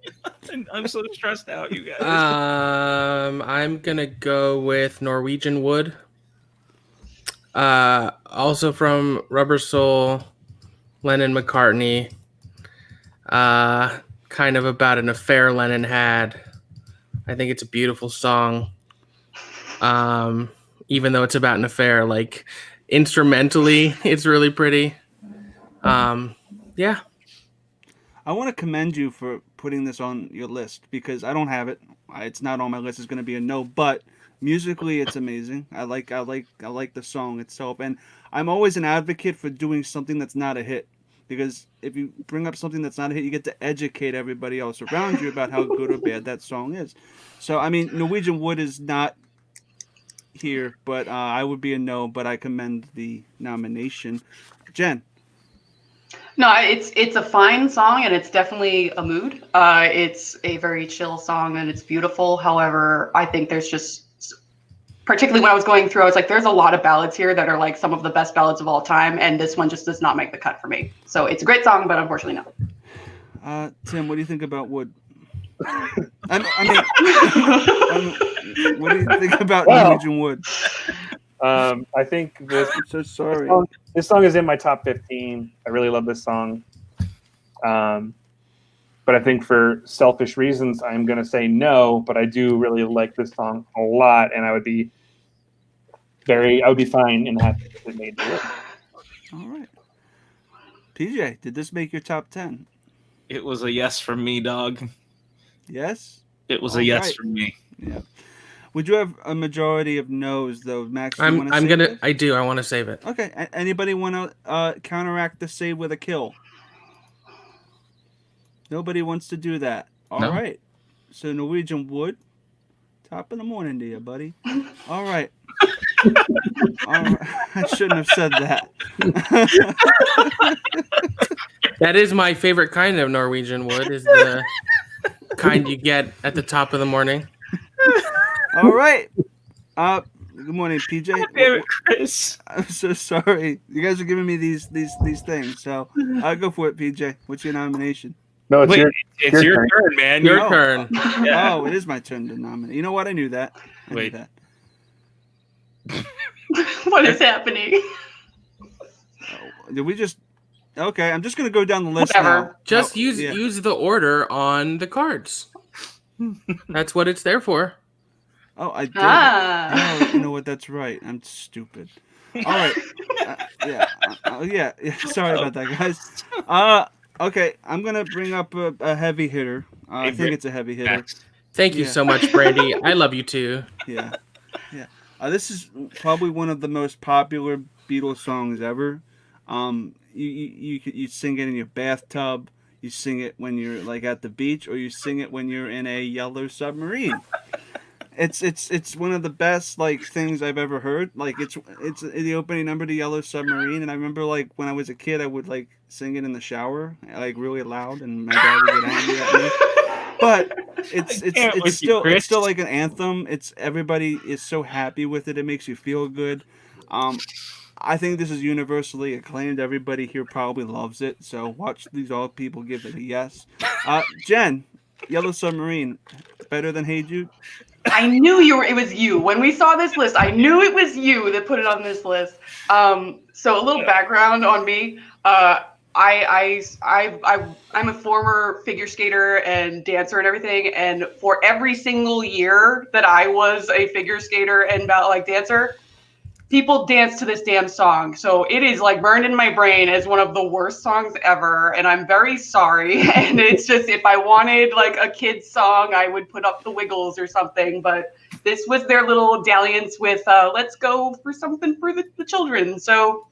I'm so stressed out, you guys. I'm gonna go with Norwegian Wood. Also from Rubber Soul, Lennon McCartney. Kind of about an affair Lennon had. I think it's a beautiful song. Even though it's about an affair, like instrumentally, it's really pretty. Yeah. I want to commend you for putting this on your list because I don't have it. It's not on my list. It's going to be a no, but musically it's amazing. I like the song itself, and I'm always an advocate for doing something that's not a hit because if you bring up something that's not a hit, you get to educate everybody else around you about how good or bad that song is. So I mean, Norwegian Wood is not here, but I would be a no, but I commend the nomination. Jen. No, it's a fine song and it's definitely a mood. It's a very chill song and it's beautiful. However, I think there's just, particularly when I was going through, I was like, there's a lot of ballads here that are like some of the best ballads of all time, and this one just does not make the cut for me. So it's a great song, but unfortunately no. Tim, what do you think about Wood? I mean, what do you think about Norwegian Wood? I think this. I'm so sorry. This song is in my top 15. I really love this song. But I think for selfish reasons, I'm going to say no. But I do really like this song a lot, and I would be fine and happy if it made the list. All right. PJ, did this make your top 10? It was a yes from me, dog. Yes? It was a yes from me. Yeah. Would you have a majority of no's though, Max? I want to save it. Okay. Anybody want to counteract the save with a kill? Nobody wants to do that. All right. So Norwegian Wood, top of the morning to you, buddy. All right. I shouldn't have said that. That is my favorite kind of Norwegian Wood. Is the kind you get at the top of the morning. All right. Good morning, PJ. Damn it, Chris. I'm so sorry. You guys are giving me these things. So I'll go for it, PJ. What's your nomination? No, it's your turn, man. Your turn. Yeah. Oh, it is my turn to nominate. You know what? I knew that. Wait. Knew that. What is happening? Did we just... Okay, I'm just going to go down the list Whatever. now. Just use the order on the cards. That's what it's there for. Oh, I did. Ah. Oh, you know what? That's right. I'm stupid. All right. Yeah. Sorry about that, guys. Okay, I'm going to bring up a heavy hitter. I think it's a heavy hitter. Thank you so much, Brandy. I love you too. Yeah. This is probably one of the most popular Beatles songs ever. You sing it in your bathtub, you sing it when you're like at the beach, or you sing it when you're in a yellow submarine. It's one of the best like things I've ever heard. Like it's the opening number to Yellow Submarine, and I remember like when I was a kid I would like sing it in the shower like really loud, and my dad would get angry at me. But it's still like an anthem. Everybody is so happy with it. It makes you feel good. I think this is universally acclaimed. Everybody here probably loves it. So watch these all people give it a yes. Jen, Yellow Submarine, better than Hey Jude? I knew it was you. When we saw this list, I knew it was you that put it on this list. So a little background on me. I'm a former figure skater and dancer and everything. And for every single year that I was a figure skater and dancer, people dance to this damn song. So it is like burned in my brain as one of the worst songs ever. And I'm very sorry. And it's just, if I wanted like a kid's song, I would put up the Wiggles or something. But this was their little dalliance with, let's go for something for the children. So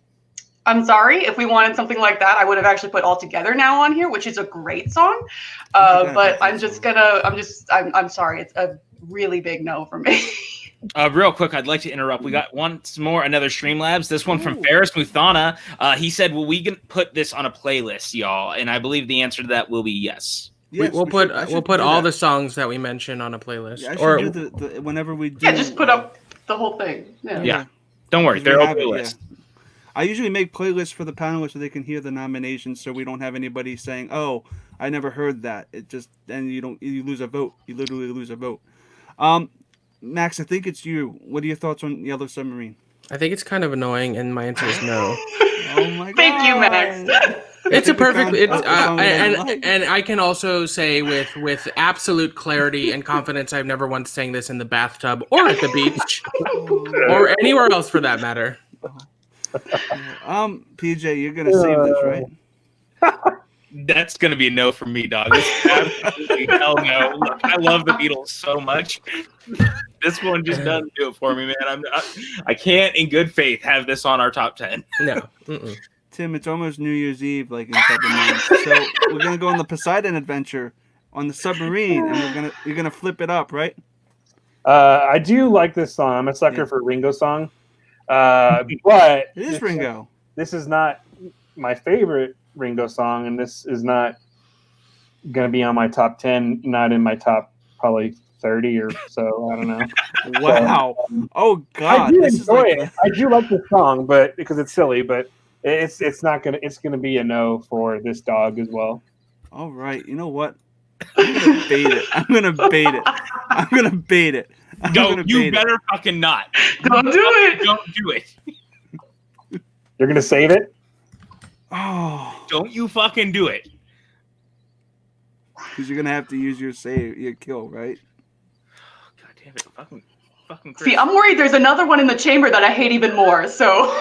I'm sorry. If we wanted something like that, I would have actually put All Together Now on here, which is a great song. But I'm sorry. It's a really big no for me. Real quick, I'd like to interrupt. We got once more another Streamlabs. This one from Ferris Muthana. He said, "Will we put this on a playlist, y'all?" And I believe the answer to that will be yes. Yes, we'll put all the songs that we mention on a playlist. Yeah, or do the whenever we do. Yeah, just put up the whole thing. Yeah. Don't worry, they're all playlists. Yeah. I usually make playlists for the panelists so they can hear the nominations, so we don't have anybody saying, "Oh, I never heard that." It just then you lose a vote. You literally lose a vote. Max, I think it's you. What are your thoughts on Yellow Submarine? I think it's kind of annoying, and my answer is no. Oh my god! Thank you, Max. It's a perfect. It's like. and I can also say with absolute clarity and confidence, I've never once sang this in the bathtub or at the beach or anywhere else for that matter. PJ, you're gonna save this, right? That's gonna be a no from me, dog. This is absolutely hell no. Look, I love the Beatles so much. This one just doesn't do it for me, man. I can't, in good faith, have this on our top 10. No. Mm-mm. Tim, it's almost New Year's Eve, like in a couple months. So we're gonna go on the Poseidon adventure on the submarine, and you're gonna flip it up, right? I do like this song. I'm a sucker for Ringo song, but it is Ringo. This is not my favorite Ringo song, and this is not gonna be on my top 10. Not in my top probably 30 or so. I don't know. Wow. Oh God. I do enjoy it. I do like the song, but because it's silly, but. It's not gonna. It's gonna be a no for this dog as well. All right. You know what? I'm gonna bait it. I'm gonna bait it. You better fucking not. Don't do it. Don't do it. You're gonna save it? Oh. Don't you fucking do it. Because you're gonna have to use your kill, right? God damn it! Fucking Chris. See, I'm worried. There's another one in the chamber that I hate even more. So.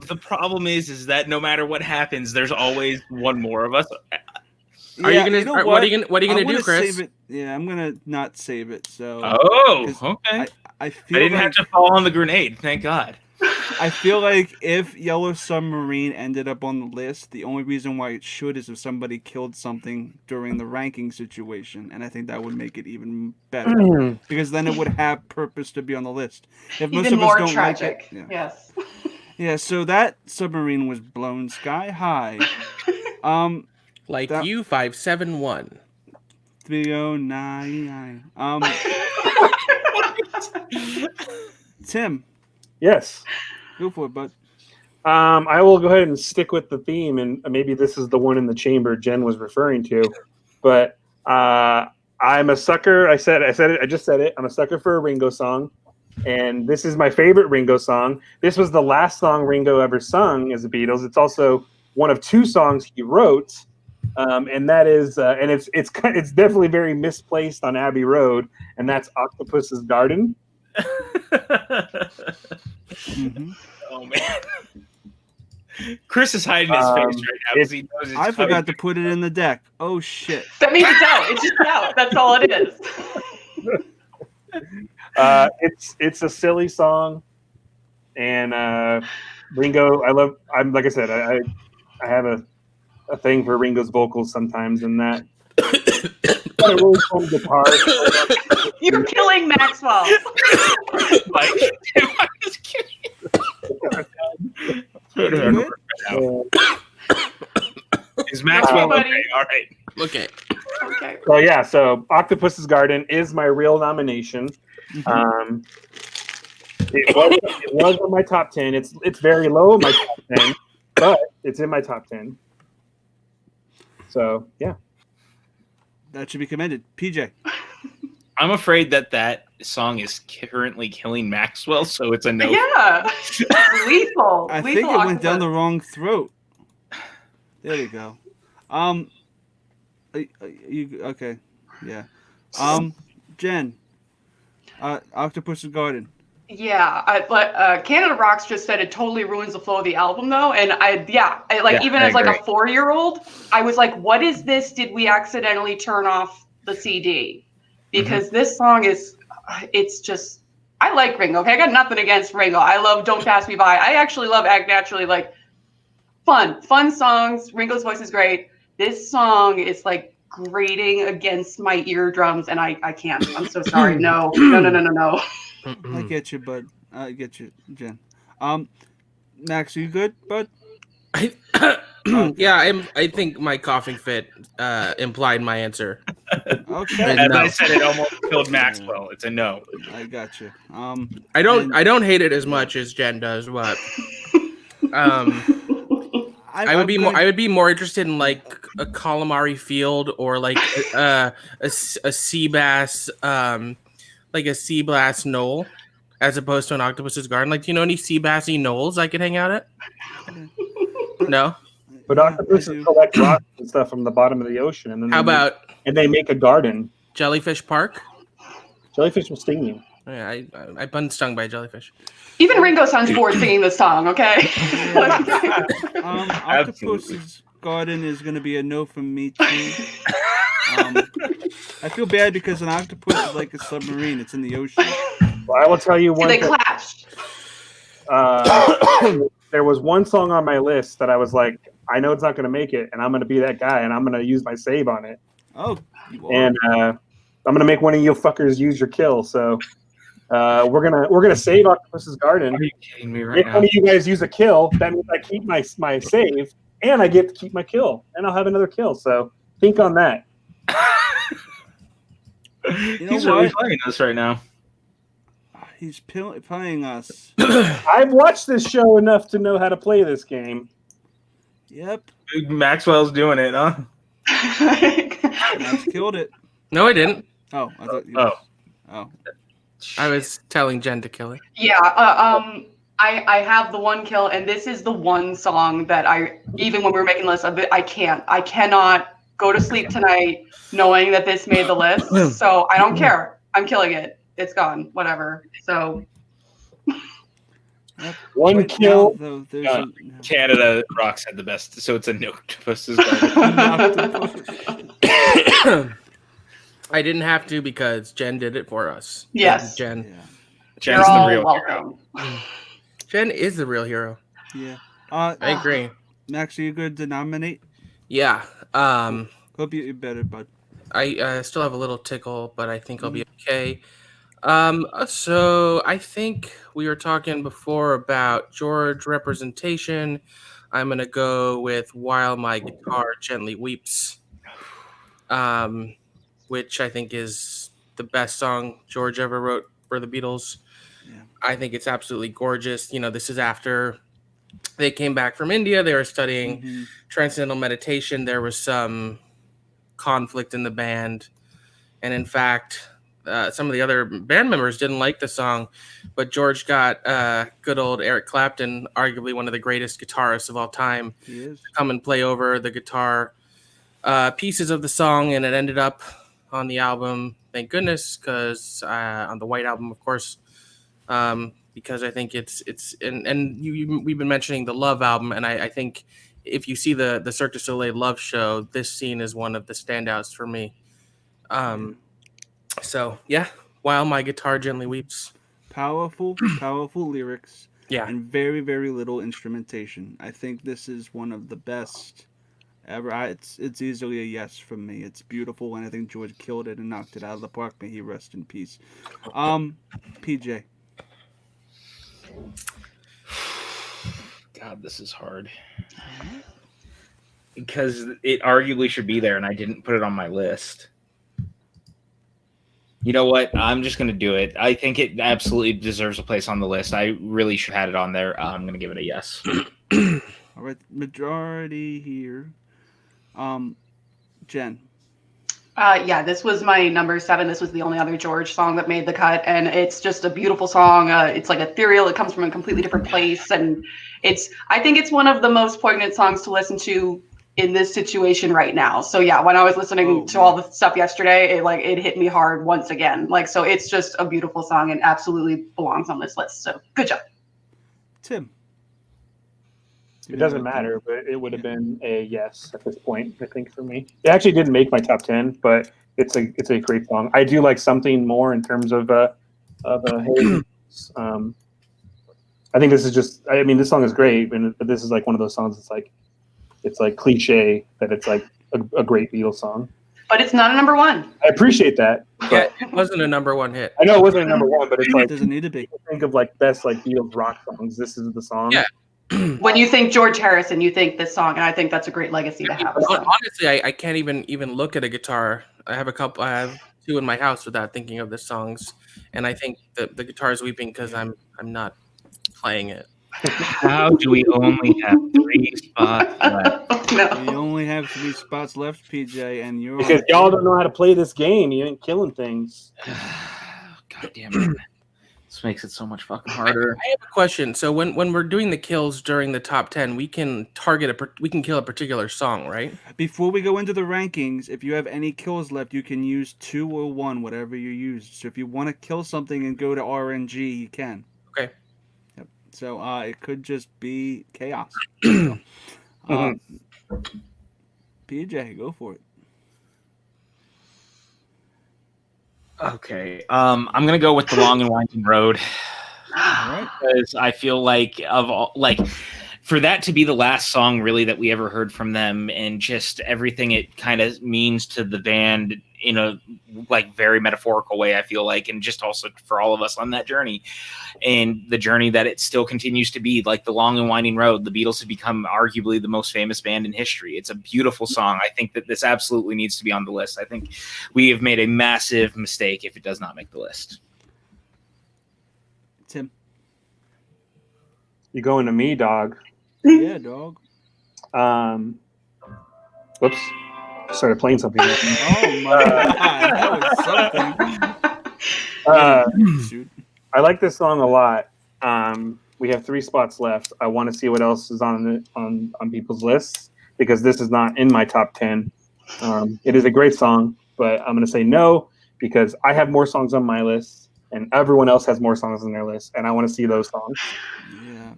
The problem is that no matter what happens, there's always one more of us. What are you gonna do, Chris? Save it. Yeah, I'm gonna not save it. So. Oh, okay. I feel I didn't have to fall on the grenade. Thank God. I feel like if Yellow Submarine ended up on the list, the only reason why it should is if somebody killed something during the ranking situation, and I think that would make it even better because then it would have purpose to be on the list. If most even of more us don't tragic. like it, Yes. Yeah, so that submarine was blown sky high. Like U571. 3099. Tim. Yes. Go for it, bud. I will go ahead and stick with the theme, and maybe this is the one in the chamber Jen was referring to. But I'm a sucker. I said it. I just said it. I'm a sucker for a Ringo song. And this is my favorite Ringo song. This was the last song Ringo ever sung as the Beatles. It's also one of two songs he wrote, and that is, and it's definitely very misplaced on Abbey Road, and that's Octopus's Garden. Mm-hmm. Oh man, Chris is hiding his face right now because he knows it's I forgot to put it in the deck. Oh shit! That means it's out. It's just out. That's all it is. It's a silly song, and Ringo. I'm like I said. I have a thing for Ringo's vocals sometimes, and that. Got a really fun guitar. You're killing Maxwell. Like, I'm just kidding. Is Maxwell okay? All right. Okay. Okay. So yeah, so Octopus's Garden is my real nomination. It was in my top 10. It's very low in my top 10, but it's in my top 10. So yeah, that should be commended. PJ. I'm afraid that song is currently killing Maxwell, so it's a no. Yeah, lethal. I lethal think it octopus. went down the wrong throat. There we go. You okay? Yeah. Jen. Octopus's Garden. Yeah, but Canada Rocks just said it totally ruins the flow of the album, though. And even as like a 4-year-old, I was like, "What is this? Did we accidentally turn off the CD?" Because this song it's just, I like Ringo. Okay, I got nothing against Ringo. I love Don't Pass Me By. I actually love Act Naturally. Like, fun songs. Ringo's voice is great. This song is like grating against my eardrums, and I can't. I'm so sorry. No. I get you, bud. I get you, Jen. Max, are you good, bud? Yeah, I think my coughing fit implied my answer. Okay. As I said, it almost killed Maxwell. It's a no. I got you. I don't hate it as much as Jen does, but I would be more interested in like a calamari field or like a sea bass like a sea bass knoll. as opposed to an octopus's garden. Like, do you know any sea bassy knolls I could hang out at? No. But octopuses collect rocks and stuff from the bottom of the ocean, and then they make a garden. Jellyfish Park? Jellyfish will sting you. Yeah, I've been stung by a jellyfish. Even Ringo sounds bored singing this song. Okay. Octopus's garden is going to be a no from me too. I feel bad because an octopus is like a submarine. It's in the ocean. Well, I will tell you one. They clash. There was one song on my list that I was like, I know it's not going to make it, and I'm going to be that guy, and I'm going to use my save on it. Oh, you are. And I'm going to make one of you fuckers use your kill. So we're gonna save Octopus's Garden. Are you kidding me right now? If one of you guys use a kill, that means I keep my save, and I get to keep my kill, and I'll have another kill. So think on that. He's really playing us right now. He's playing us. I've watched this show enough to know how to play this game. Yep. Maxwell's doing it, huh? Max killed it. No, I didn't. Oh, I thought you. Oh. I was telling Jen to kill it. Yeah. I have the one kill, and this is the one song that even when we were making lists of it, I cannot go to sleep tonight knowing that this made the list. So I don't care. I'm killing it. It's gone. Whatever. So. One Right kill. now, though, Canada Rocks had the best, so it's a no. I didn't have to because Jen did it for us. Yes. Jen. Yeah. Jen's You're the all real welcome. hero. Jen is the real hero. Yeah. I agree. Max, are you good to nominate? Yeah. Hope you're better, bud. I still have a little tickle, but I think I'll be okay. So I think we were talking before about George representation. I'm gonna go with "While My Guitar Gently Weeps," which I think is the best song George ever wrote for the Beatles. Yeah. I think it's absolutely gorgeous. You know, this is after they came back from India. They were studying transcendental meditation. There was some conflict in the band, and in fact, some of the other band members didn't like the song, but George got good old Eric Clapton, arguably one of the greatest guitarists of all time, He is. to come and play over the guitar pieces of the song, and it ended up on the album. Thank goodness, because on the White Album, of course, because I think it's we've been mentioning the Love album, and I think if you see the Cirque du Soleil Love show, this scene is one of the standouts for me. So yeah, While My Guitar Gently Weeps. Powerful lyrics. Yeah. And very, very little instrumentation. I think this is one of the best ever. It's easily a yes from me. It's beautiful, and I think George killed it and knocked it out of the park. May he rest in peace. PJ. God, this is hard. Because it arguably should be there, and I didn't put it on my list. You know what? I'm just going to do it. I think it absolutely deserves a place on the list. I really should have had it on there. I'm going to give it a yes. All right, majority here. Jen. Yeah, this was my number 7. This was the only other George song that made the cut, and it's just a beautiful song. It's like ethereal. It comes from a completely different place, and I think it's one of the most poignant songs to listen to in this situation right now. So yeah, when I was listening to all the stuff yesterday, it hit me hard once again. So it's just a beautiful song and absolutely belongs on this list. So good job. Tim. It doesn't matter, but it would have been a yes at this point, I think, for me. It actually didn't make my top 10, but it's a great song. I do like Something More in terms of I think this is just, I mean, this song is great, but this is like one of those songs it's like cliche that it's like a great Beatles song. But it's not a number 1. I appreciate that. Yeah, it wasn't a number 1 hit. I know it wasn't a number 1, but it's like, It doesn't need to be. think of like best like Beatles rock songs. This is the song. Yeah. When you think George Harrison, you think this song, and I think that's a great legacy to have. So. Honestly, I can't even look at a guitar. I have 2 in my house without thinking of the songs, and I think the guitar is weeping because I'm not playing it. How do we only have 3 spots left? No. We only have 3 spots left, PJ, and you're Because y'all don't know how to play this game. You ain't killing things. God damn it. This makes it so much fucking harder. I have a question. So when we're doing the kills during the top 10, we can we can kill a particular song, right? Before we go into the rankings, if you have any kills left, you can use 2 or 1, whatever you use. So if you want to kill something and go to RNG, you can. Okay. Yep. So it could just be chaos. PJ, go for it. Okay. I'm gonna go with the long and winding road. All right. Because I feel like for that to be the last song really that we ever heard from them, and just everything it kind of means to the band in a like very metaphorical way, I feel like, and just also for all of us on that journey, and the journey that it still continues to be, like the long and winding road. The Beatles have become arguably the most famous band in history. It's a beautiful song. I think that this absolutely needs to be on the list. I think we have made a massive mistake if it does not make the list. Tim. You going to me, dog? Yeah, dog. Whoops. Started playing something. Oh my god, that was something. Shoot. I like this song a lot. We have 3 spots left. I want to see what else is on people's lists, because this is not in my top 10. It is a great song, but I'm going to say no, because I have more songs on my list and everyone else has more songs on their list, and I want to see those songs. Yeah.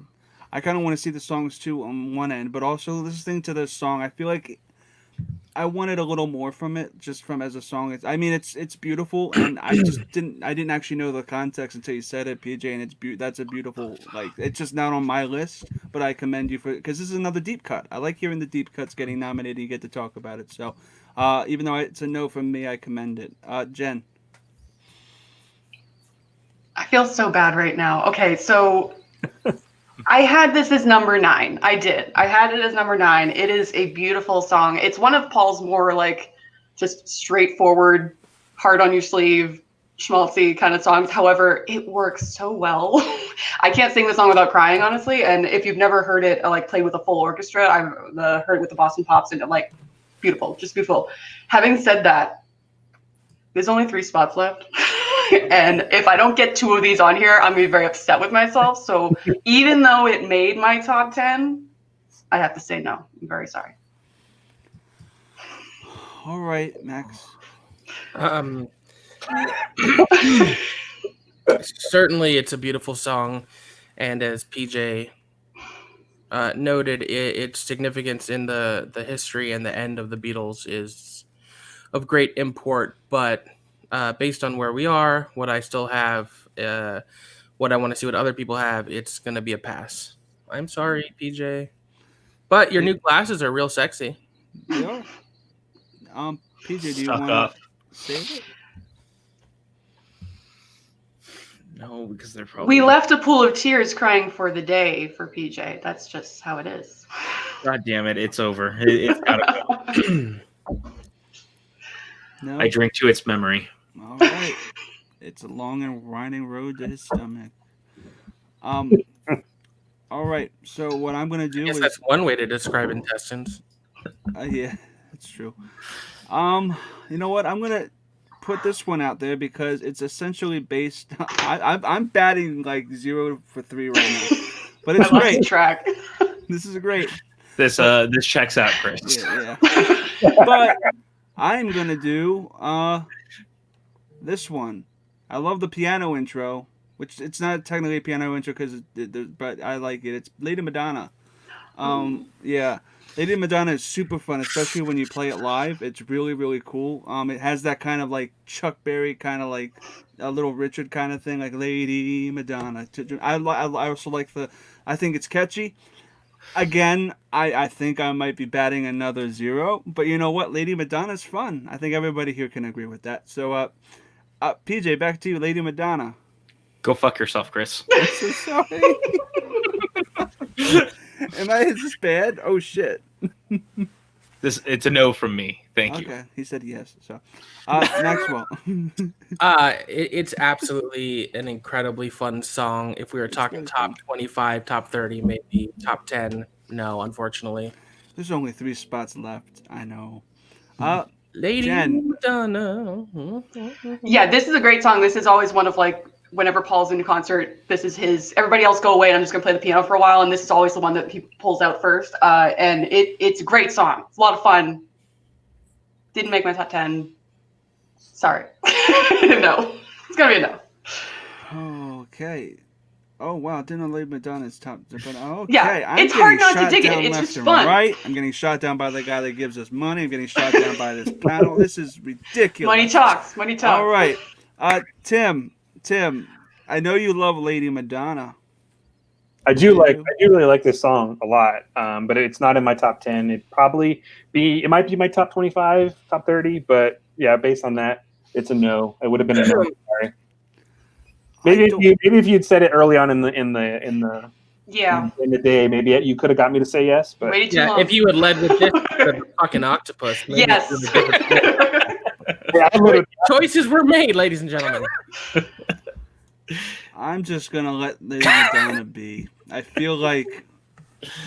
I kind of want to see the songs too on one end, but also listening to this song, I feel like I wanted a little more from it, just from as a song. It's beautiful, and I didn't actually know the context until you said it, PJ, and that's a beautiful, like, it's just not on my list, but I commend you for it, because this is another deep cut. I like hearing the deep cuts getting nominated, you get to talk about it, so even though it's a no from me, I commend it. Jen. I feel so bad right now. Okay, so I had this as number 9. I did. I had it as number 9. It is a beautiful song. It's one of Paul's more like just straightforward, hard on your sleeve, schmaltzy kind of songs. However, it works so well. I can't sing the song without crying, honestly. And if you've never heard it like played with a full orchestra, I've heard it with the Boston Pops, and like beautiful, just beautiful. Having said that, there's only 3 spots left. And if I don't get 2 of these on here, I'm going to be very upset with myself. So even though it made my top 10, I have to say no. I'm very sorry. All right, Max. Certainly, it's a beautiful song. And as PJ noted, its significance in the history and the end of the Beatles is of great import. But based on where we are, what I still have, what I want to see what other people have, it's going to be a pass. I'm sorry, PJ. But your new glasses are real sexy. Yeah. PJ, do you want to save it? No, because they're probably... We left a pool of tears crying for the day for PJ. That's just how it is. God damn it, it's over. It's gotta go. No. I drink to its memory. All right. It's a long and winding road to his stomach. All right. So what I'm gonna do is that's one way to describe intestines. Yeah, that's true. You know what? I'm gonna put this one out there because it's essentially based. I'm batting like 0 for 3 right now, but it's great. Track. This is great. This checks out, Chris. Yeah. But I'm gonna do this one. I love the piano intro, which it's not technically a piano intro but I like it. It's Lady Madonna. Yeah, Lady Madonna is super fun, especially when you play it live. It's really, really cool. It has that kind of like Chuck Berry kind of like a Little Richard kind of thing, like Lady Madonna. I also like I think it's catchy. Again, I think I might be batting another 0, but you know what? Lady Madonna's fun. I think everybody here can agree with that. So, PJ, back to you, Lady Madonna. Go fuck yourself, Chris. I'm so sorry. Is this bad? Oh shit. It's a no from me. Thank you. Okay, he said yes. So, Maxwell. It's absolutely an incredibly fun song. If we were talking top 25, top 30, maybe top 10, no, unfortunately. There's only 3 spots left. I know. Lady Jen. Madonna. Yeah, this is a great song. This is always one of like whenever Paul's in a concert, this is his. Everybody else go away, and I'm just gonna play the piano for a while, and this is always the one that he pulls out first. And it's a great song. It's a lot of fun. Didn't make my top 10. Sorry. No, it's gonna be a no. Okay. Oh wow, didn't leave Madonna's top. But okay, yeah, I'm it's hard not to shot dig it. down It's left just and fun. right. I'm getting shot down by the guy that gives us money. I'm getting shot down by this panel. This is ridiculous. Money talks. Money talks. All right, Tim, I know you love Lady Madonna. I do really like this song a lot, but it's not in my top 10. It might be my top 25, top 30, but yeah, based on that, it's a no. It would have been a no. Sorry. Maybe if you'd said it early on in the day, maybe you could have got me to say yes. But long. If you had led with this, the fucking octopus. Yes. Choices were made, ladies and gentlemen. I'm just gonna let Lady Madonna be. I feel like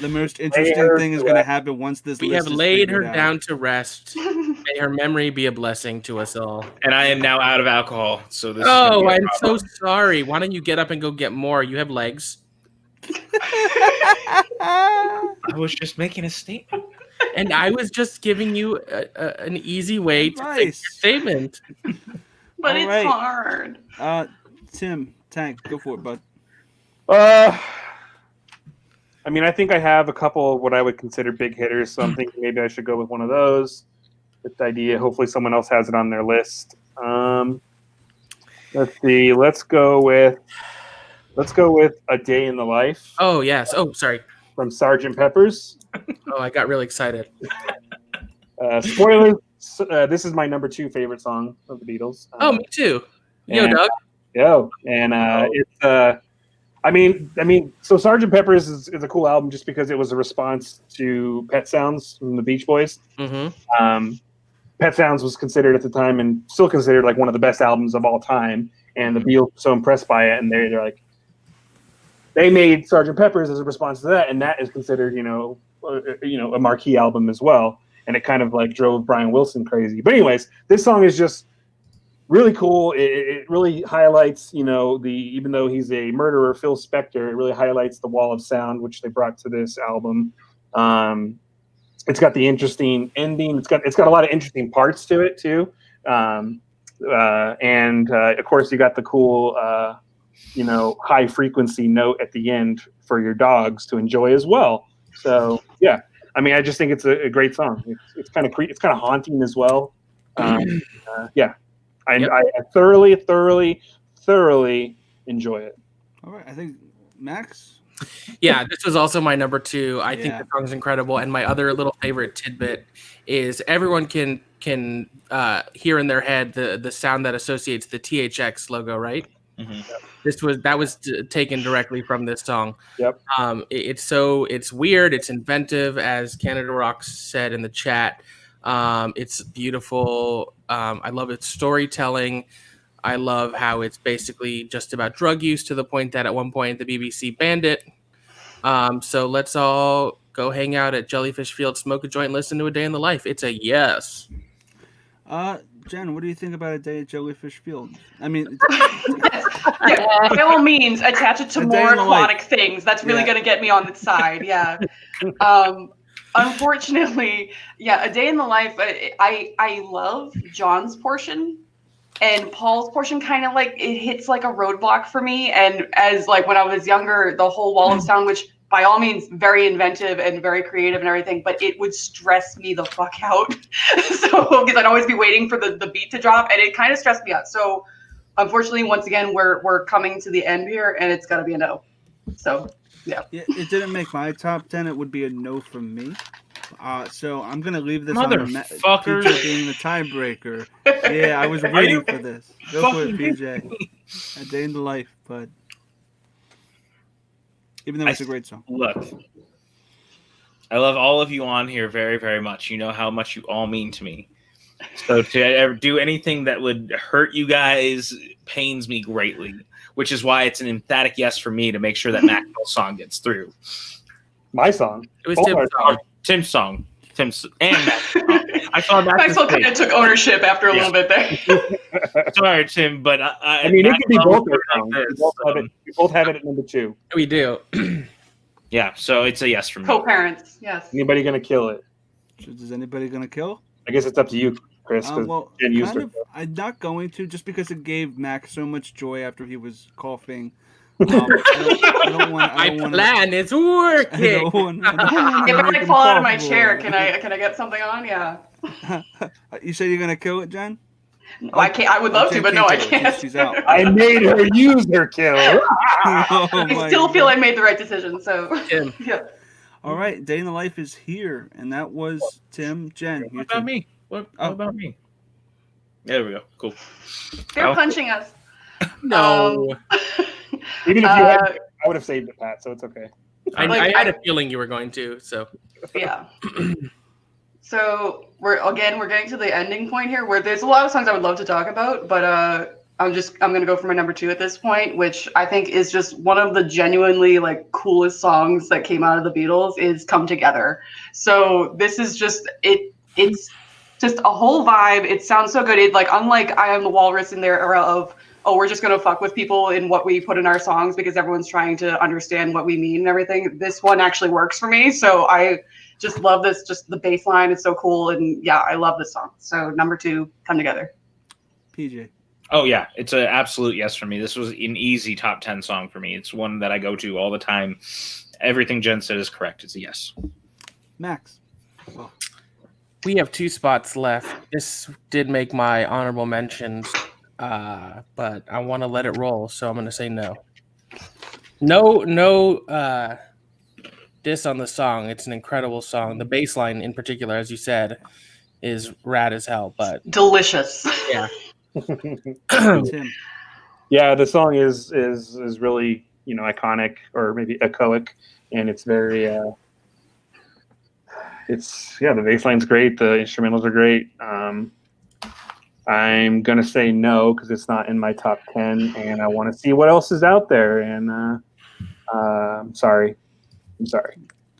the most interesting thing is gonna happen once this. We list have is laid her figured down out. to rest. May her memory be a blessing to us all. And I am now out of alcohol, so this. Oh, I'm so sorry. Why don't you get up and go get more? You have legs. I was just making a statement. And I was just giving you an easy way to make your statement. But All it's right. hard. Tim, Tank, go for it, bud. I mean, I think I have a couple of what I would consider big hitters, so I'm thinking maybe I should go with one of those. With the idea, hopefully someone else has it on their list. Let's see. Let's go with A Day in the Life. Oh, yes. Oh, sorry. From Sgt. Pepper's. Oh, I got really excited. Spoilers. This is my number 2 favorite song of the Beatles. Oh, me too. Yo, and, Doug. It's I mean, so Sgt. Pepper's is a cool album just because it was a response to Pet Sounds from the Beach Boys. Mm-hmm. Pet Sounds was considered at the time and still considered like one of the best albums of all time. And the Beatles were so impressed by it, and they're like, they made Sgt. Pepper's as a response to that, and that is considered, a marquee album as well. And it kind of like drove Brian Wilson crazy. But anyways, this song is just really cool. It really highlights, even though he's a murderer, Phil Spector, it really highlights the wall of sound, which they brought to this album. It's got the interesting ending. It's got a lot of interesting parts to it too. And of course you got the cool, high frequency note at the end for your dogs to enjoy as well. So yeah, I mean, I just think it's a great song. It's kind of it's kind of haunting as well. Yeah. I thoroughly enjoy it. All right, I think Max. Yeah, this was also my number 2. I think the song's incredible. And my other little favorite tidbit is everyone can hear in their head the sound that associates the THX logo, right? Mm-hmm. That was taken directly from this song. Yep. It's weird. It's inventive, as Canada Rocks said in the chat. It's beautiful. I love its storytelling. I love how it's basically just about drug use to the point that at one point the BBC banned it. So let's all go hang out at Jellyfish Field, smoke a joint, listen to A Day in the Life. It's a yes. Jen, what do you think about A Day at Jellyfish Field? I mean, by all means, attach it to more aquatic things. That's really going to get me on the side. Yeah. Unfortunately, A Day in the Life, I love John's portion, and Paul's portion kind of like it hits like a roadblock for me. And as like when I was younger, the whole wall of sound, which by all means very inventive and very creative and everything, but it would stress me the fuck out. So because I'd always be waiting for the beat to drop, and it kind of stressed me out. So unfortunately, once again, we're coming to the end here, and it's gotta be a no. So yeah, it didn't make my top 10. It would be a no from me. So I'm gonna leave this Motherfucker on PJ being the tiebreaker. Yeah, I was waiting for this. Go for it, PJ. A Day in the Life, but even though it's a great song. Look, I love all of you on here very, very much. You know how much you all mean to me. So to ever do anything that would hurt you guys pains me greatly, which is why it's an emphatic yes for me to make sure that Maxwell's song gets through. My song. It was Tim's song. Tim's song. Tim's and Maxwell. I saw Maxwell kind of took ownership after a little bit there. Sorry, Tim, but I mean, it could be both. We both have it at number 2. We do. Yeah, so it's a yes from me. Co-parents, yes. Anybody gonna kill it? Is anybody gonna kill? I guess it's up to you, Chris. Well, I'm not going to, just because it gave Max so much joy after he was coughing. I don't want. My plan is working. If I fall out of my chair, can I get something on? Yeah. You say you're gonna kill it, Jen? No, I can't. I would love to, but no, I can't. She's out. I made her use her kill. I still feel I made the right decision. So yeah. All right, Day in the Life is here, and that was Tim, Jen. What about me? What about me? There we go. Cool. They're punching us. No. Even if you had, I would have saved it, Pat. So it's okay. I had a feeling you were going to. So yeah. So we're getting to the ending point here, where there's a lot of songs I would love to talk about, but I'm gonna go for my number 2 at this point, which I think is just one of the genuinely like coolest songs that came out of the Beatles, is "Come Together." So this is just it's just a whole vibe. It sounds so good. It, like, unlike "I Am the Walrus" in their era of, oh, we're just gonna fuck with people in what we put in our songs because everyone's trying to understand what we mean and everything. This one actually works for me, so I just love this. Just the bass line is so cool, and yeah, I love this song. So number 2, "Come Together." PJ. Oh yeah, it's an absolute yes for me. This was an easy top 10 song for me. It's one that I go to all the time. Everything Jen said is correct. It's a yes. Max. we have 2 spots left. This did make my honorable mentions, but I want to let it roll, so I'm going to say no. No diss on the song. It's an incredible song. The bass line in particular, as you said, is rad as hell. But delicious. Yeah. Tim. Yeah, the song is really, iconic, or maybe echoic, and it's very the bass line's great, the instrumentals are great. I'm gonna say no because it's not in my top 10, and I want to see what else is out there. And I'm sorry.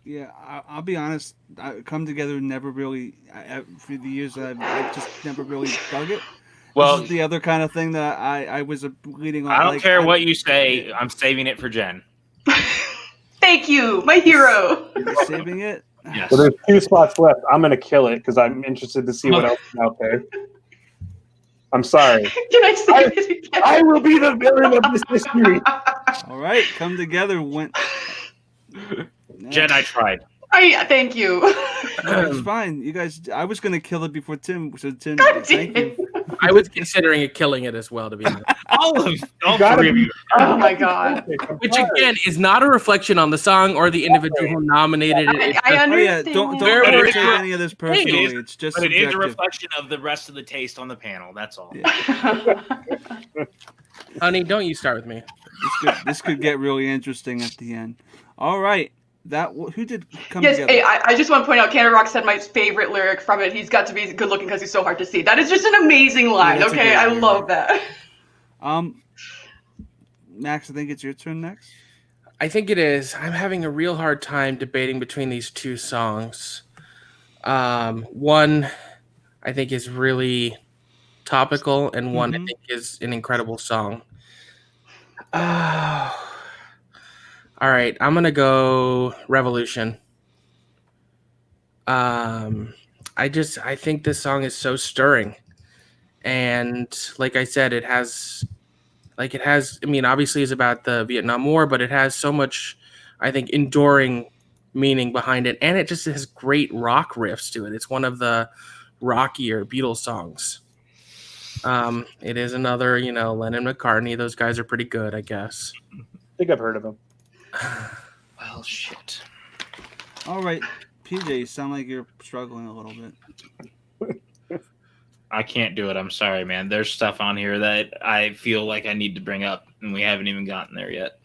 Yeah, I'll be honest. Come Together never really, for the years that I've just never really dug it. Well, this is the other kind of thing that I was leading on. I don't care what you say. I'm saving it for Jen. Thank you, my hero. You're saving it? Yes. Well, there's 2 spots left. I'm gonna kill it because I'm interested to see what else is out there. I'm sorry. Can I say it again? I will be the villain of this history. All right, Come Together went. Jen, I tried. Thank you. No, it's fine. You guys, I was gonna kill it before Tim. So Tim, God thank damn. you. I was considering killing it as well, to be honest. All 3 of you. Oh my god. Which again is not a reflection on the song or the individual who nominated it. It's I just- Oh yeah, understand. don't Where ever were take you? any of this personally. It is, It's just but it is a subjective. reflection of the rest of the taste on the panel. That's all. Yeah. Honey, don't you start with me. This could get really interesting at the end. All right, who did Come Yes, Together? hey, I just want to point out, Canada Rock said my favorite lyric from it. He's got to be good looking because he's so hard to see. That is just an amazing line. that's a Okay, great I lyric. love that. Max, I think it's your turn next. I think it is. I'm having a real hard time debating between these 2 songs. One, I think, is really topical, and one I think is an incredible song. All right, I'm gonna go Revolution. I think this song is so stirring, and like I said, it has. I mean, obviously it's about the Vietnam War, but it has so much, I think, enduring meaning behind it. And it just has great rock riffs to it. It's one of the rockier Beatles songs. It is another, Lennon McCartney. Those guys are pretty good, I guess. I think I've heard of them. Well, shit. All right, PJ, you sound like you're struggling a little bit. I can't do it. I'm sorry, man. There's stuff on here that I feel like I need to bring up, and we haven't even gotten there yet.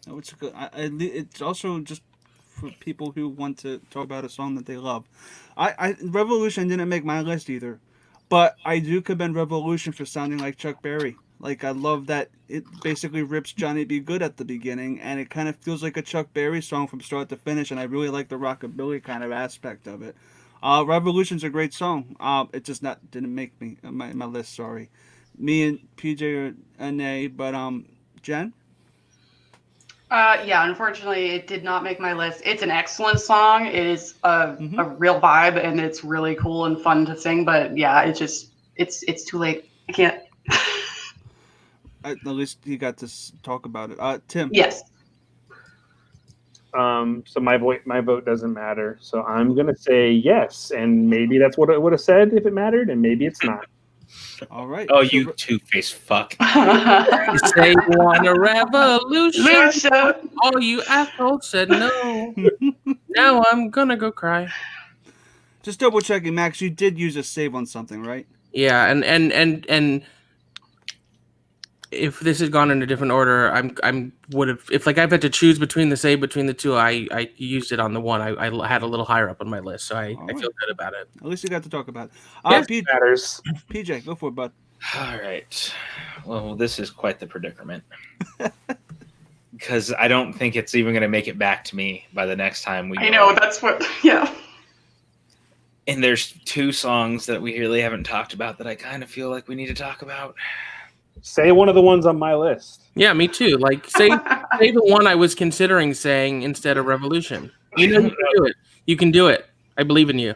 No, it's good. It's also just for people who want to talk about a song that they love. Revolution didn't make my list either, but I do commend Revolution for sounding like Chuck Berry. Like, I love that it basically rips Johnny B. Good at the beginning, and it kind of feels like a Chuck Berry song from start to finish, and I really like the rockabilly kind of aspect of it. Revolution's a great song. It just didn't make my list, sorry. Me and PJ are an A, but Jen? Yeah, unfortunately, it did not make my list. It's an excellent song. It is a real vibe, and it's really cool and fun to sing. But yeah, it's too late. I can't. At least you got to talk about it. Tim? Yes. So my vote doesn't matter. So I'm gonna say yes, and maybe that's what I would have said if it mattered, and maybe it's not. All right. Oh, you two-faced fuck. You say you want a revolution. All you assholes said no. Now I'm gonna go cry. Just double checking, Max. You did use a save on something, right? Yeah, and if this had gone in a different order, I'm would have if like I've had to choose between the two. I used it on the one I had a little higher up on my list, so I feel good about it. At least you got to talk about it. Yes, it matters. PJ, go for it, bud. All right. Well, this is quite the predicament. Because I don't think it's even going to make it back to me by the next time we. I know, that's what. Yeah. And there's two songs that we really haven't talked about that I kind of feel like we need to talk about. Say one of the ones on my list. Yeah, me too. Like say the one I was considering saying instead of Revolution. You know, you can do it. You can do it. I believe in you.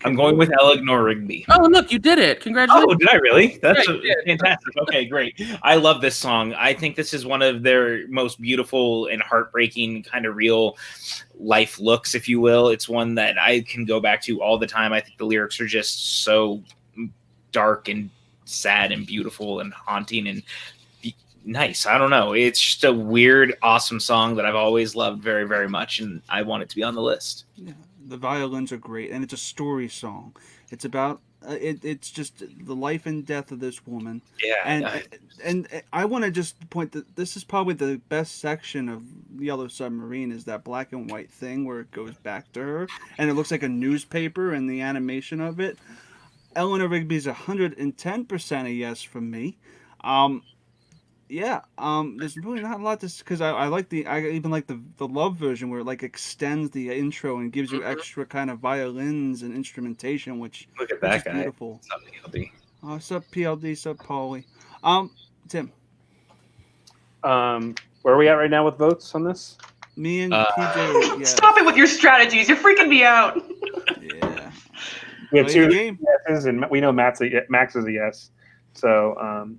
I'm going with Eleanor Rigby. Oh, look, you did it. Congratulations. Oh, did I really? That's Yeah, fantastic. Okay, great. I love this song. I think this is one of their most beautiful and heartbreaking kind of real life looks, if you will. It's one that I can go back to all the time. I think the lyrics are just so dark and sad and beautiful and haunting and nice. I don't know. It's just a weird, awesome song that I've always loved very, very much, and I want it to be on the list. Yeah. The violins are great, and it's a story song. It's about it's just the life and death of this woman. Yeah, and I want to just point that this is probably the best section of Yellow Submarine is that black and white thing where it goes back to her, and it looks like a newspaper and the animation of it. Eleanor Rigby's 110% a yes from me. There's really not a lot to because I even like the love version where it like extends the intro and gives you extra kind of violins and instrumentation, which look at that guy. Beautiful. What's up, PLD? What's up, Paulie? Tim. Where are we at right now with votes on this? Me and PJ. Yeah. Stop it with your strategies. You're freaking me out. Yeah. We have two yeses, and we know Max is a yes. So.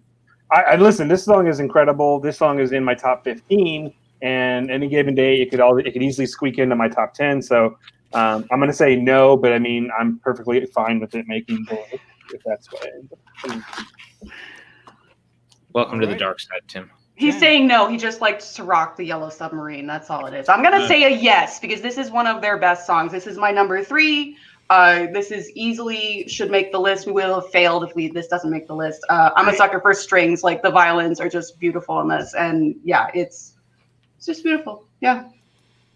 I listen. This song is incredible. This song is in my top 15, and any given day, it could easily squeak into my top 10. So I'm going to say no, but I mean I'm perfectly fine with it making the list if that's what I end up. Welcome to the dark side, Tim. He's saying no. He just likes to rock the Yellow Submarine. That's all it is. I'm going to say a yes because this is one of their best songs. This is my number 3. This is easily should make the list. We will have failed if this doesn't make the list. I'm a sucker for strings. Like the violins are just beautiful in this, and yeah, it's just beautiful. Yeah,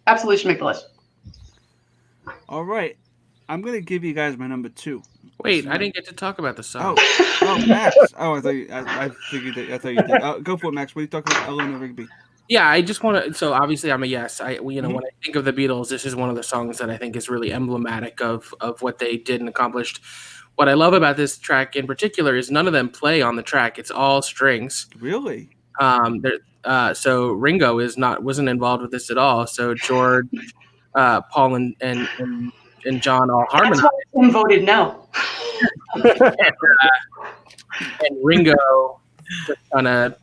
absolutely should make the list. All right, I'm gonna give you guys my number 2. Wait, I didn't get to talk about the song. Oh, Max. Oh, I thought you did. Go for it, Max. What are you talking about, Eleanor Rigby? Yeah, I just want to. So obviously, I'm a yes. When I think of the Beatles, this is one of the songs that I think is really emblematic of what they did and accomplished. What I love about this track in particular is none of them play on the track. It's all strings. Really? So Ringo wasn't involved with this at all. So George, Paul, and John all harmonized. That's why Tim voted no. And Ringo just kind of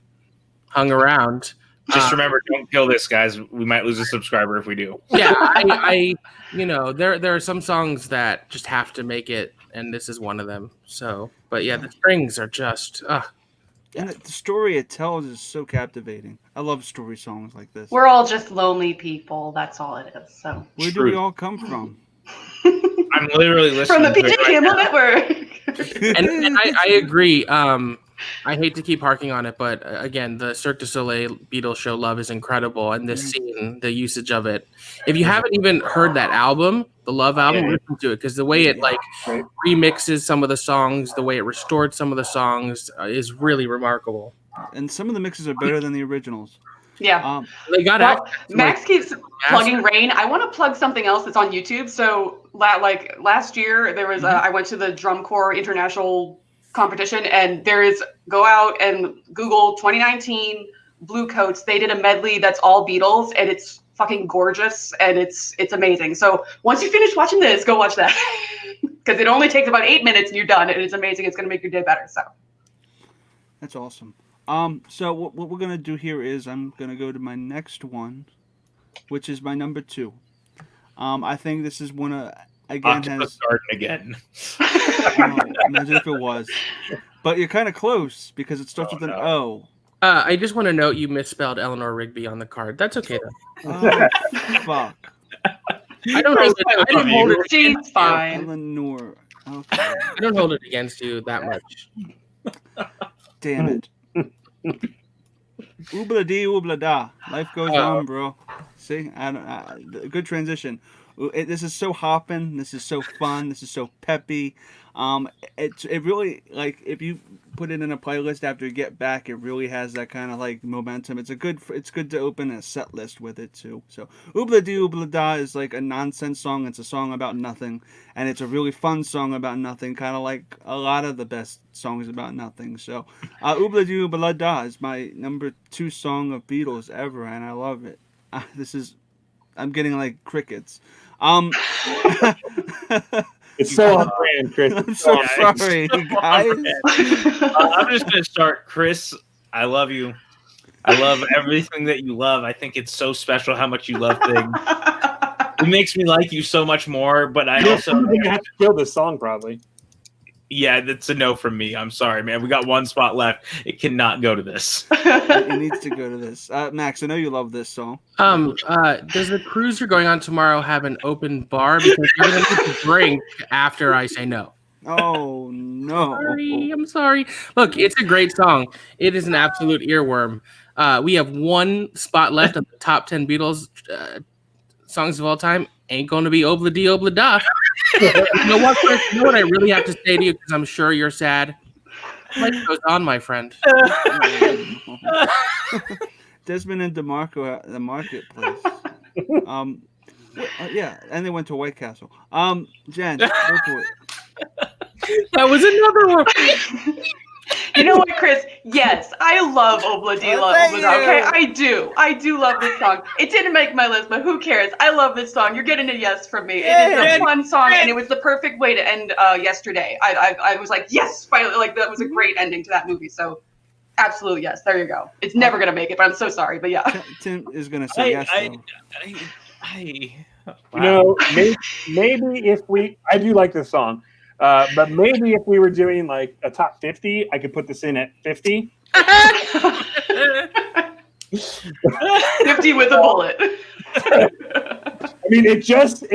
hung around. Just remember, don't kill this, guys. We might lose a subscriber if we do. Yeah, there are some songs that just have to make it, and this is one of them. So, but yeah, the strings are just. And the story it tells is so captivating. I love story songs like this. We're all just lonely people. That's all it is. So. Where do we all come from? I'm literally listening from the PJ Campbell Network. and I agree. I hate to keep harking on it, but again, the Cirque du Soleil Beatles show Love is incredible, and this scene, the usage of it. If you haven't even heard that album, the Love album, listen to it because the way it remixes some of the songs, the way it restored some of the songs is really remarkable. and some of the mixes are better than the originals. Yeah. They got Max keeps plugging Rain. I want to plug something else that's on YouTube. So, like last year, there was I went to the Drum Corps International competition, and go out and Google 2019 Blue Coats. They did a medley that's all Beatles, and it's fucking gorgeous, and it's amazing. So once you finish watching this, go watch that because it only takes about 8 minutes and you're done, and it's amazing. It's going to make your day better. So that's awesome. So what we're gonna do here is I'm gonna go to my next one, which is my number 2. I think this is one of Octopus Garden again. Imagine if it was, but you're kind of close because it starts with an O. I just want to note you misspelled Eleanor Rigby on the card. That's okay though. Oh, fuck. I don't hold it. I didn't hold it. She's fine. Eleanor. Okay. I don't hold it against you that much. Damn it. Oobla dee, oobla da. Life goes on, bro. See, good transition. This is so hopping. This is so fun. This is so peppy. It really, like, if you put it in a playlist after you get back, it really has that kind of like momentum. It's good to open a set list with it too. So Oobla Dee Oobla Da is like a nonsense song. It's a song about nothing, and it's a really fun song about nothing, kind of like a lot of the best songs about nothing. So Oobla Dee Oobla Da is my number 2 song of Beatles ever, and I love it. I'm getting like crickets. It's so on brand, Chris. I'm so sorry, guys. I'm just going to start. Chris, I love you. I love everything that you love. I think it's so special how much you love things. It makes me like you so much more, but I also... You're going to have to kill this song, probably. Yeah, that's a no from me. I'm sorry, man. We got one spot left. It cannot go to this. It needs to go to this. Max, I know you love this song. Does the cruise you're going on tomorrow have an open bar? Because you're going to need to drink after I say no. Oh, no. I'm sorry. Look, it's a great song. It is an absolute earworm. We have one spot left of the top 10 Beatles songs of all time. Ain't going to be Obla Dee Obla Da. You know what, Chris? You know what I really have to say to you, because I'm sure you're sad? Life goes on, my friend. Desmond and DeMarco at the marketplace. Yeah, and they went to White Castle. Jen, go for it. That was another one. You know what, Chris? Yes, I love Obla Dee Obla Da. Okay, I do love this song. It didn't make my list, but who cares? I love this song. You're getting a yes from me. It is a fun song, and it was the perfect way to end yesterday. I was like, yes, finally, like that was a great ending to that movie. So, absolute yes. There you go. It's never gonna make it, but I'm so sorry. But yeah, Tim is gonna say yes. Wow. You know, maybe if I do like this song. But maybe if we were doing like a top 50, I could put this in at 50. 50 with a bullet. I mean, it just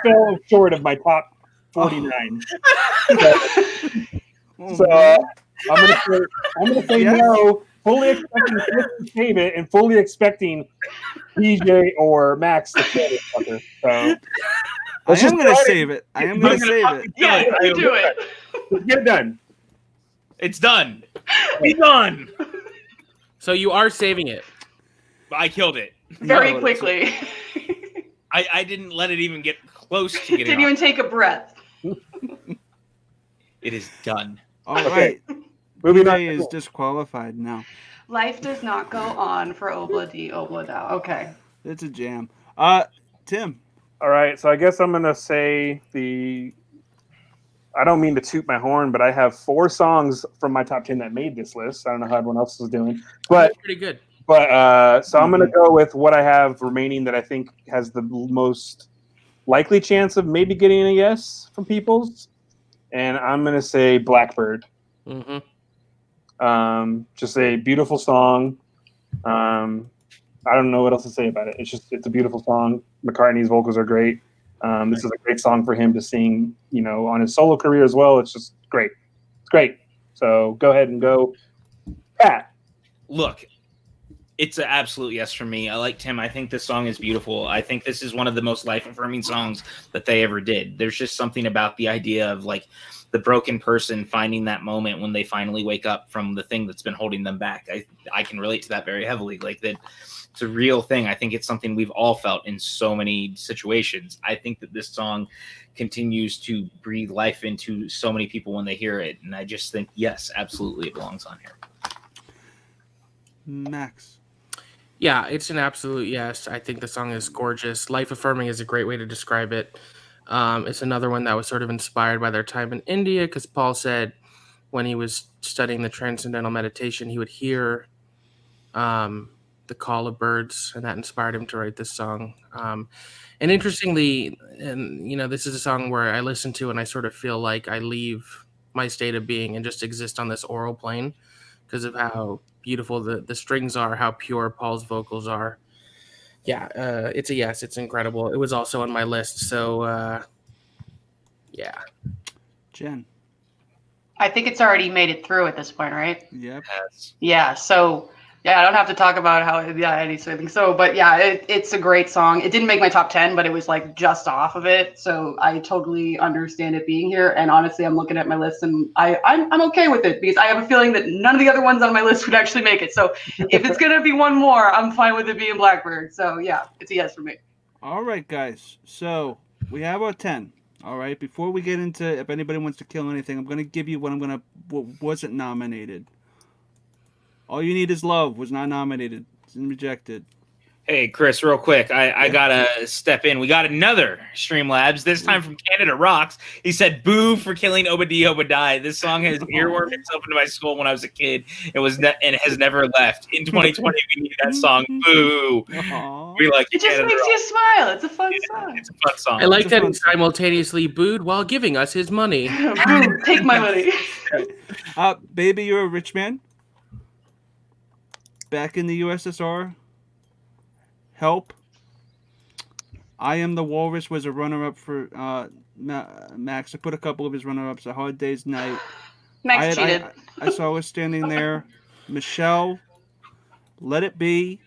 fell short of my top 49. So I'm gonna say no, fully expecting Chris to save it, and fully expecting DJ or Max to kill this fucker. So. I am going to save it. I am going to save it. Yeah, you do it. Let's get it done. It's done. Be done. So you are saving it. I killed it. Very quickly. I didn't let it even get close to getting Didn't even take a breath. It is done. All right. Moving on. is disqualified now. Life does not go on for Obla Dee Obla Da. Okay. It's a jam. Tim. All right, so I guess I'm going to say I don't mean to toot my horn, but I have 4 songs from my top 10 that made this list. I don't know how everyone else is doing. But That's pretty good. But so I'm going to go with what I have remaining that I think has the most likely chance of maybe getting a yes from Peoples. And I'm going to say Blackbird. Mm-hmm. Just a beautiful song. I don't know what else to say about it. It's a beautiful song. McCartney's vocals are great. This is a great song for him to sing, on his solo career as well. It's just great. It's great. So go ahead and go, Pat. Look, It's an absolute yes for me. I like Tim. I think this song is beautiful. I think this is one of the most life-affirming songs that they ever did. There's just something about the idea of like the broken person finding that moment when they finally wake up from the thing that's been holding them back. I can relate to that very heavily. Like that, it's a real thing. I think it's something we've all felt in so many situations. I think that this song continues to breathe life into so many people when they hear it. And I just think, yes, absolutely it belongs on here. Max. Yeah, it's an absolute yes. I think the song is gorgeous. Life affirming is a great way to describe it. It's another one that was sort of inspired by their time in India, because Paul said when he was studying the transcendental meditation, he would hear the call of birds, and that inspired him to write this song. And interestingly, and this is a song where I listen to and I sort of feel like I leave my state of being and just exist on this oral plane because of how beautiful the strings are, how pure Paul's vocals are. Yeah, it's a yes. It's incredible. It was also on my list, so yeah. Jen. I think it's already made it through at this point, right? Yep. Yes. Yeah. So yeah, I don't have to talk about how anything. So, but yeah, it's a great song. It didn't make my top 10, but it was like just off of it. So I totally understand it being here. And honestly, I'm looking at my list and I'm okay with it because I have a feeling that none of the other ones on my list would actually make it. So if it's gonna be one more, I'm fine with it being Blackbird. So yeah, it's a yes for me. All right, guys. So we have our 10. All right. Before we get into if anybody wants to kill anything, I'm gonna give you what wasn't nominated. All You Need Is Love was not nominated. It's been rejected. Hey, Chris, real quick. I gotta step in. We got another Streamlabs, this time from Canada Rocks. He said, boo for killing Obadiah. This song has earwormed itself into my skull when I was a kid. It was and has never left. In 2020, we need that song. Boo. Aww. We like It just Canada makes Rocks. you smile. It's a fun song. It's a fun song. I like that he simultaneously booed while giving us his money. Boom, take my money. Baby, You're a Rich Man. Back in the USSR. Help. I Am the Walrus was a runner-up for Max. I put a couple of his runner-ups. A Hard Day's Night. Max cheated. I saw her standing there. Michelle. Let It Be.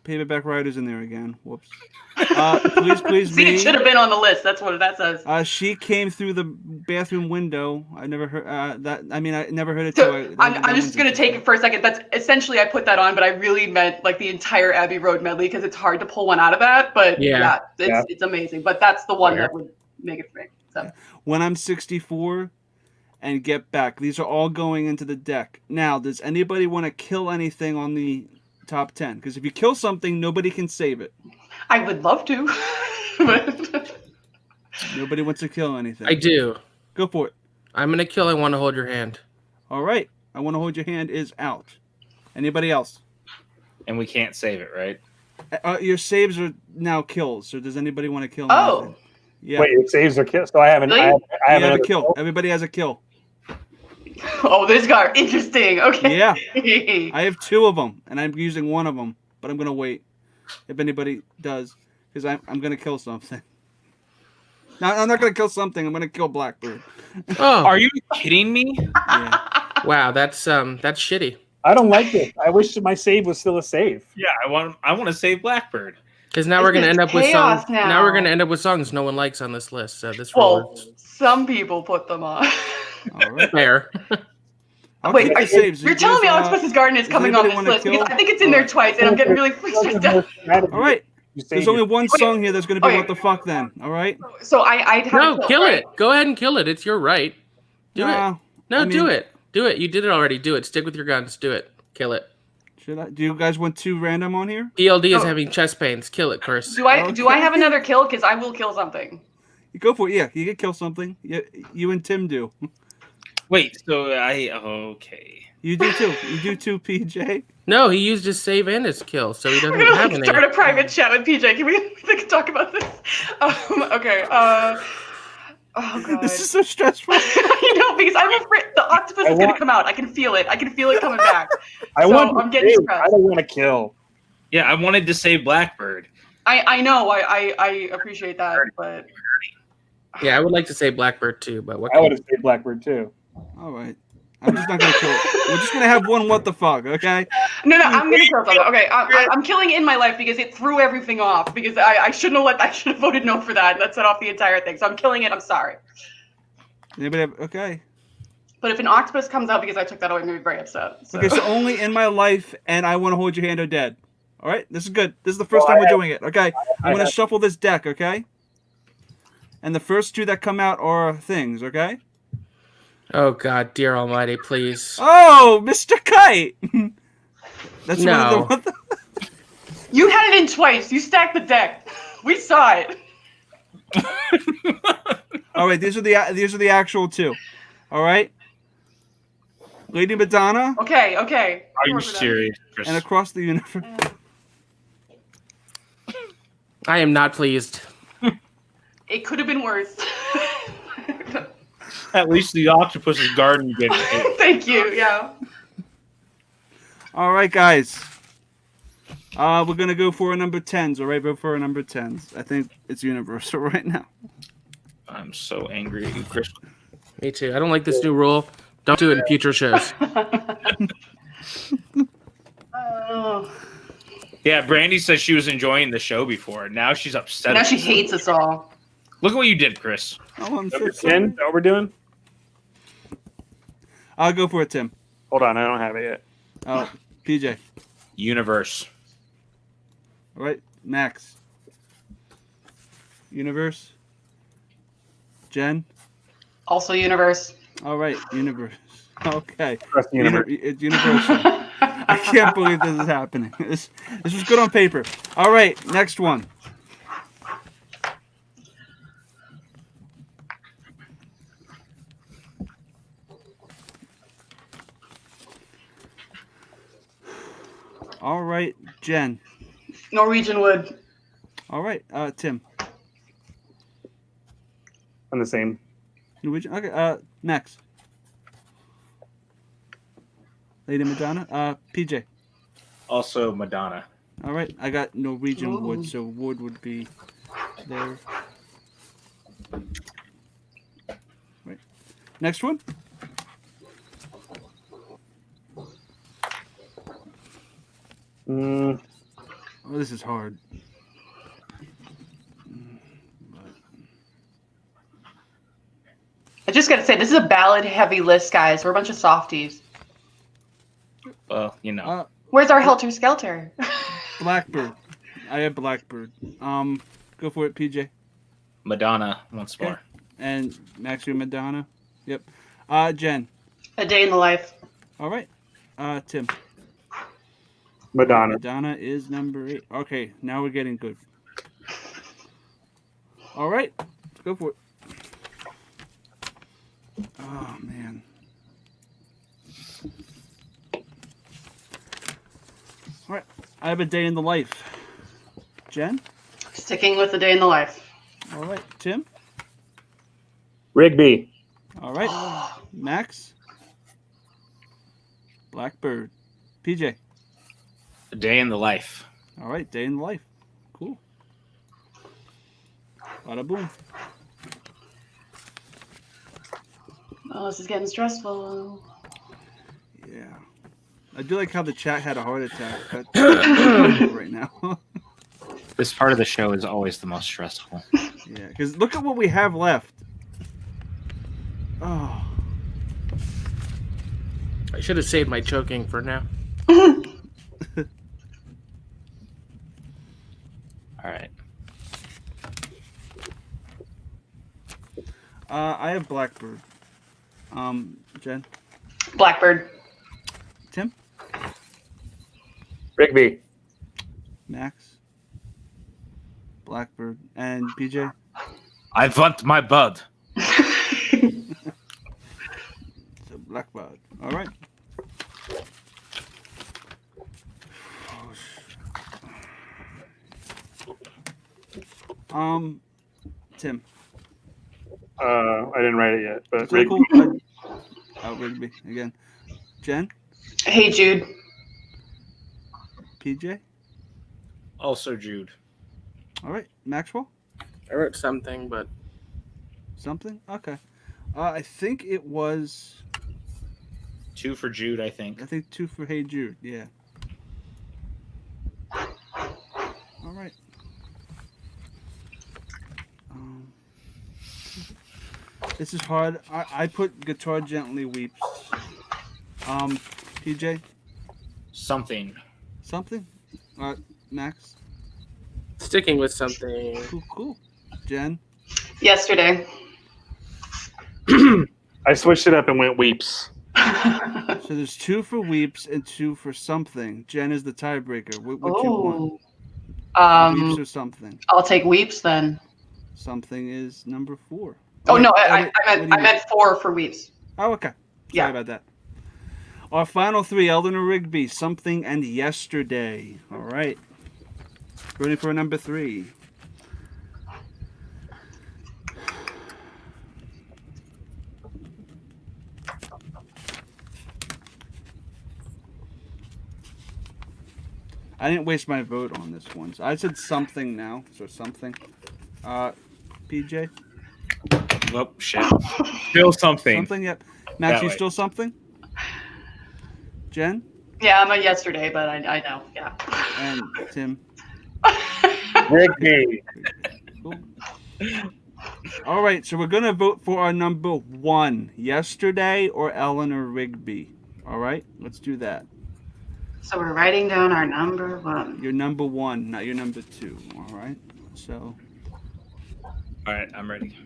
Paperback Writer's in there again. Whoops. Please See, Me. it should have been on the list. That's what that says. She Came Through the Bathroom Window. I never heard that. I mean, I never heard it. So I'm just gonna take it for a second. That's essentially I put that on, but I really meant like the entire Abbey Road medley because it's hard to pull one out of that. But yeah, it's amazing. But that's the one that would make it for me. So When I'm 64 and Get Back. These are all going into the deck. Now, does anybody want to kill anything on the top 10? Because if you kill something, nobody can save it. I would love to. But Nobody wants to kill anything. I do. Go for it. I'm going to kill I Want to Hold Your Hand. All right. I Want to Hold Your Hand is out. Anybody else? And we can't save it, right? Your saves are now kills. So does anybody want to kill anything? Yeah. Wait, it saves or kills? So I haven't. Really? I have You have a another kill. Everybody has a kill. oh, this got interesting. Okay. Yeah. I have 2 of them, and I'm using 1 of them, but I'm going to wait if anybody does, because I'm going to kill something. No, I'm not going to kill something. I'm going to kill Blackbird. Oh, Are you kidding me? Yeah. wow, that's shitty. I don't like this. I wish my save was still a save. Yeah, I want to save Blackbird. Because now we're going to end up with chaos songs. now. Now we're going to end up with songs no one likes on this list. So this Well, rule is some people put them on. All right. fair. I'll Wait, keep the are saves. you're telling me Octopus's Garden is coming on anybody this wanna list because kill? I think it's in there twice, and I'm getting really stressed out. All right. There's only one Wait. song here that's going to be Okay. What the Fuck then. All right? So I'd have No, to kill right? it. Go ahead and kill it. It's your right. Do it. No, I do mean- it. Do it. You did it already. Do it. Stick with your guns. Do it. Kill it. Should I? Do you guys want 2 random on here? ELD is Oh. having chest pains. Kill it, Chris. Do I have another kill? Because I will kill something. You go for it. Yeah, you can kill something. You and Tim do. Wait, so okay. You do too. You do too, PJ. No, he used his save and his kill, so he doesn't We're gonna have like, any. start a private chat with PJ. Can we talk about this? Okay. Oh god. This is so stressful. I know because I'm afraid the octopus is gonna come out. I can feel it. I can feel it coming back. I So, want. I'm getting to save. stressed. I don't want to kill. Yeah, I wanted to save Blackbird. I know. I appreciate that, but Yeah, I would like to say Blackbird too, but what? I would have saved Blackbird too. All right. I'm just not gonna kill it. We're just gonna have one what the fuck, okay? No, I'm gonna kill something. Okay, I'm killing in my life because it threw everything off. Because I shouldn't have I should have voted no for that. That set off the entire thing. So I'm killing it. I'm sorry. Anybody have, okay. But if an octopus comes out because I took that away, I'm gonna be very upset. So. Okay, so only in my life, and I want to hold your hand or dead. All right, this is good. This is the first time we're doing it. Okay, I'm gonna shuffle this deck. Okay, and the first two that come out are things. Okay. Oh God, dear Almighty, please. Oh, Mr. Kite. That's No. one of the. You had it in twice. You stacked the deck. We saw it. All right, these are the actual two. All right, Lady Madonna. Okay. Are you serious, Chris? And Across the Universe. I am not pleased. It could have been worse. At least the octopus's garden gets it. Thank you. Yeah. All right, guys. We're gonna go for a number 10s. All right, vote for a number 10s. I think it's universal right now. I'm so angry at you, Chris. Me too. I don't like this new rule. Don't do it in future shows. Oh. Yeah, Brandy said she was enjoying the show before. Now she's upset. Now she hates us all. Look at what you did, Chris. Oh, I'm so Number sorry. 10, that what we're doing? I'll go for it, Tim. Hold on, I don't have it yet. Oh, PJ. Universe. All right, Max. Universe. Jen. Also, universe. All right, universe. Okay. Trust the universe. It's universal. I can't believe this is happening. This was good on paper. All right, next one. All right, Jen. Norwegian wood. All right, Tim. I'm the same. Norwegian. Okay, Max. Lady Madonna. PJ. Also Madonna. All right, I got Norwegian Ooh. wood, so wood would be there. Right. Next one. Mm, Oh, this is hard. I just gotta say, this is a ballad-heavy list, guys. We're a bunch of softies. Well, you know. Where's our Helter Skelter? Blackbird. I have Blackbird. Go for it, PJ. Madonna once Okay. more. And Max, you Madonna. Yep. Jen. A Day in the Life. All right. Tim. Madonna. Madonna is number 8. Okay, now we're getting good. All right, let's go for it. Oh man. All right, I have A Day in the Life. Jen. Sticking with A Day in the Life. All right, Tim. Rigby. All right, Max. Blackbird. PJ. A Day in the Life. All right, Day in the Life. Cool. Bada boom. Oh, this is getting stressful. Yeah. I do like how the chat had a heart attack right now. This part of the show is always the most stressful. Yeah, because look at what we have left. Oh. I should have saved my choking for now. All right. I have Blackbird. Jen? Blackbird. Tim? Rigby. Max? Blackbird. And PJ? I want my bud. So Blackbird. All right. Tim. I didn't write it yet, but So Rigby. cool. Rigby again. Jen? Hey, Jude. PJ? Also Jude. All right. Maxwell? I wrote something, but Something? Okay. I think it was 2 for Jude, I think. I think 2 for Hey Jude. Yeah. All right. This is hard. I put Guitar Gently Weeps. PJ? Something. Something? Max? Sticking with something. Cool. Jen? Yesterday. I switched it up and went Weeps. So there's 2 for Weeps and 2 for Something. Jen is the tiebreaker. What you want? Weeps or Something? I'll take Weeps then. Something is number 4. Oh, no, I meant 4 for Weeps. Oh, okay. Sorry about that. Our final 3, Eleanor Rigby, Something, and Yesterday. All right. Ready for number 3. I didn't waste my vote on this one. So I said Something now. So Something. PJ? Oh, shit. Still Something. Something, yep. Max, That you way. still Something? Jen? Yeah, I'm a Yesterday, but I know. Yeah. And Tim? Rigby. Cool. All right, so we're going to vote for our number 1, Yesterday or Eleanor Rigby. All right, let's do that. So we're writing down our number 1. Your number 1, not your number 2. All right, so. All right, I'm ready.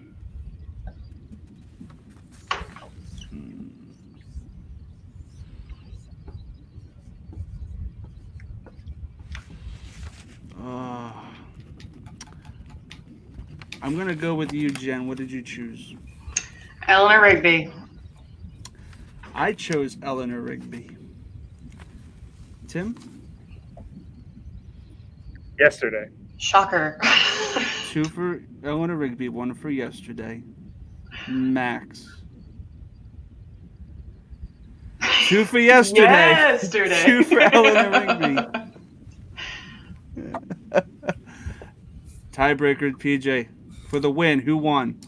I'm going to go with you, Jen. What did you choose? Eleanor Rigby. I chose Eleanor Rigby. Tim? Yesterday. Shocker. 2 for Eleanor Rigby, 1 for Yesterday. Max? 2 for Yesterday. Yesterday. 2 for Eleanor Rigby. Tiebreaker, PJ. For the win, who won?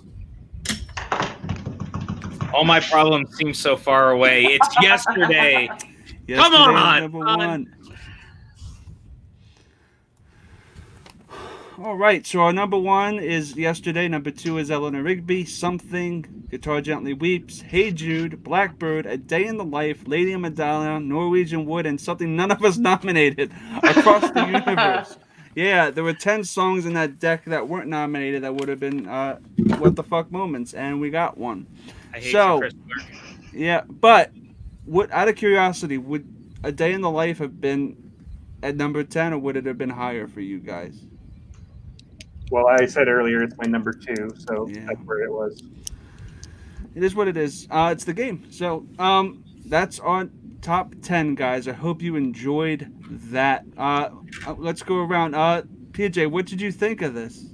All my problems seem so far away. It's Yesterday. Yesterday Come on, number son. 1. All right, so our number 1 is Yesterday. Number 2 is Eleanor Rigby. Something, Guitar Gently Weeps, Hey Jude, Blackbird, A Day in the Life, Lady Medallion, Norwegian Wood, and something none of us nominated, Across the Universe. Yeah, there were 10 songs in that deck that weren't nominated that would have been what the fuck moments, and we got one. I hate So, you, Chris Clark. yeah, but out of curiosity, would A Day in the Life have been at number 10, or would it have been higher for you guys? Well, I said earlier it's my number 2, so Yeah. that's where it was. It is what it is. It's the game. So that's our top 10, guys. I hope you enjoyed that. Let's go around. PJ, what did you think of this?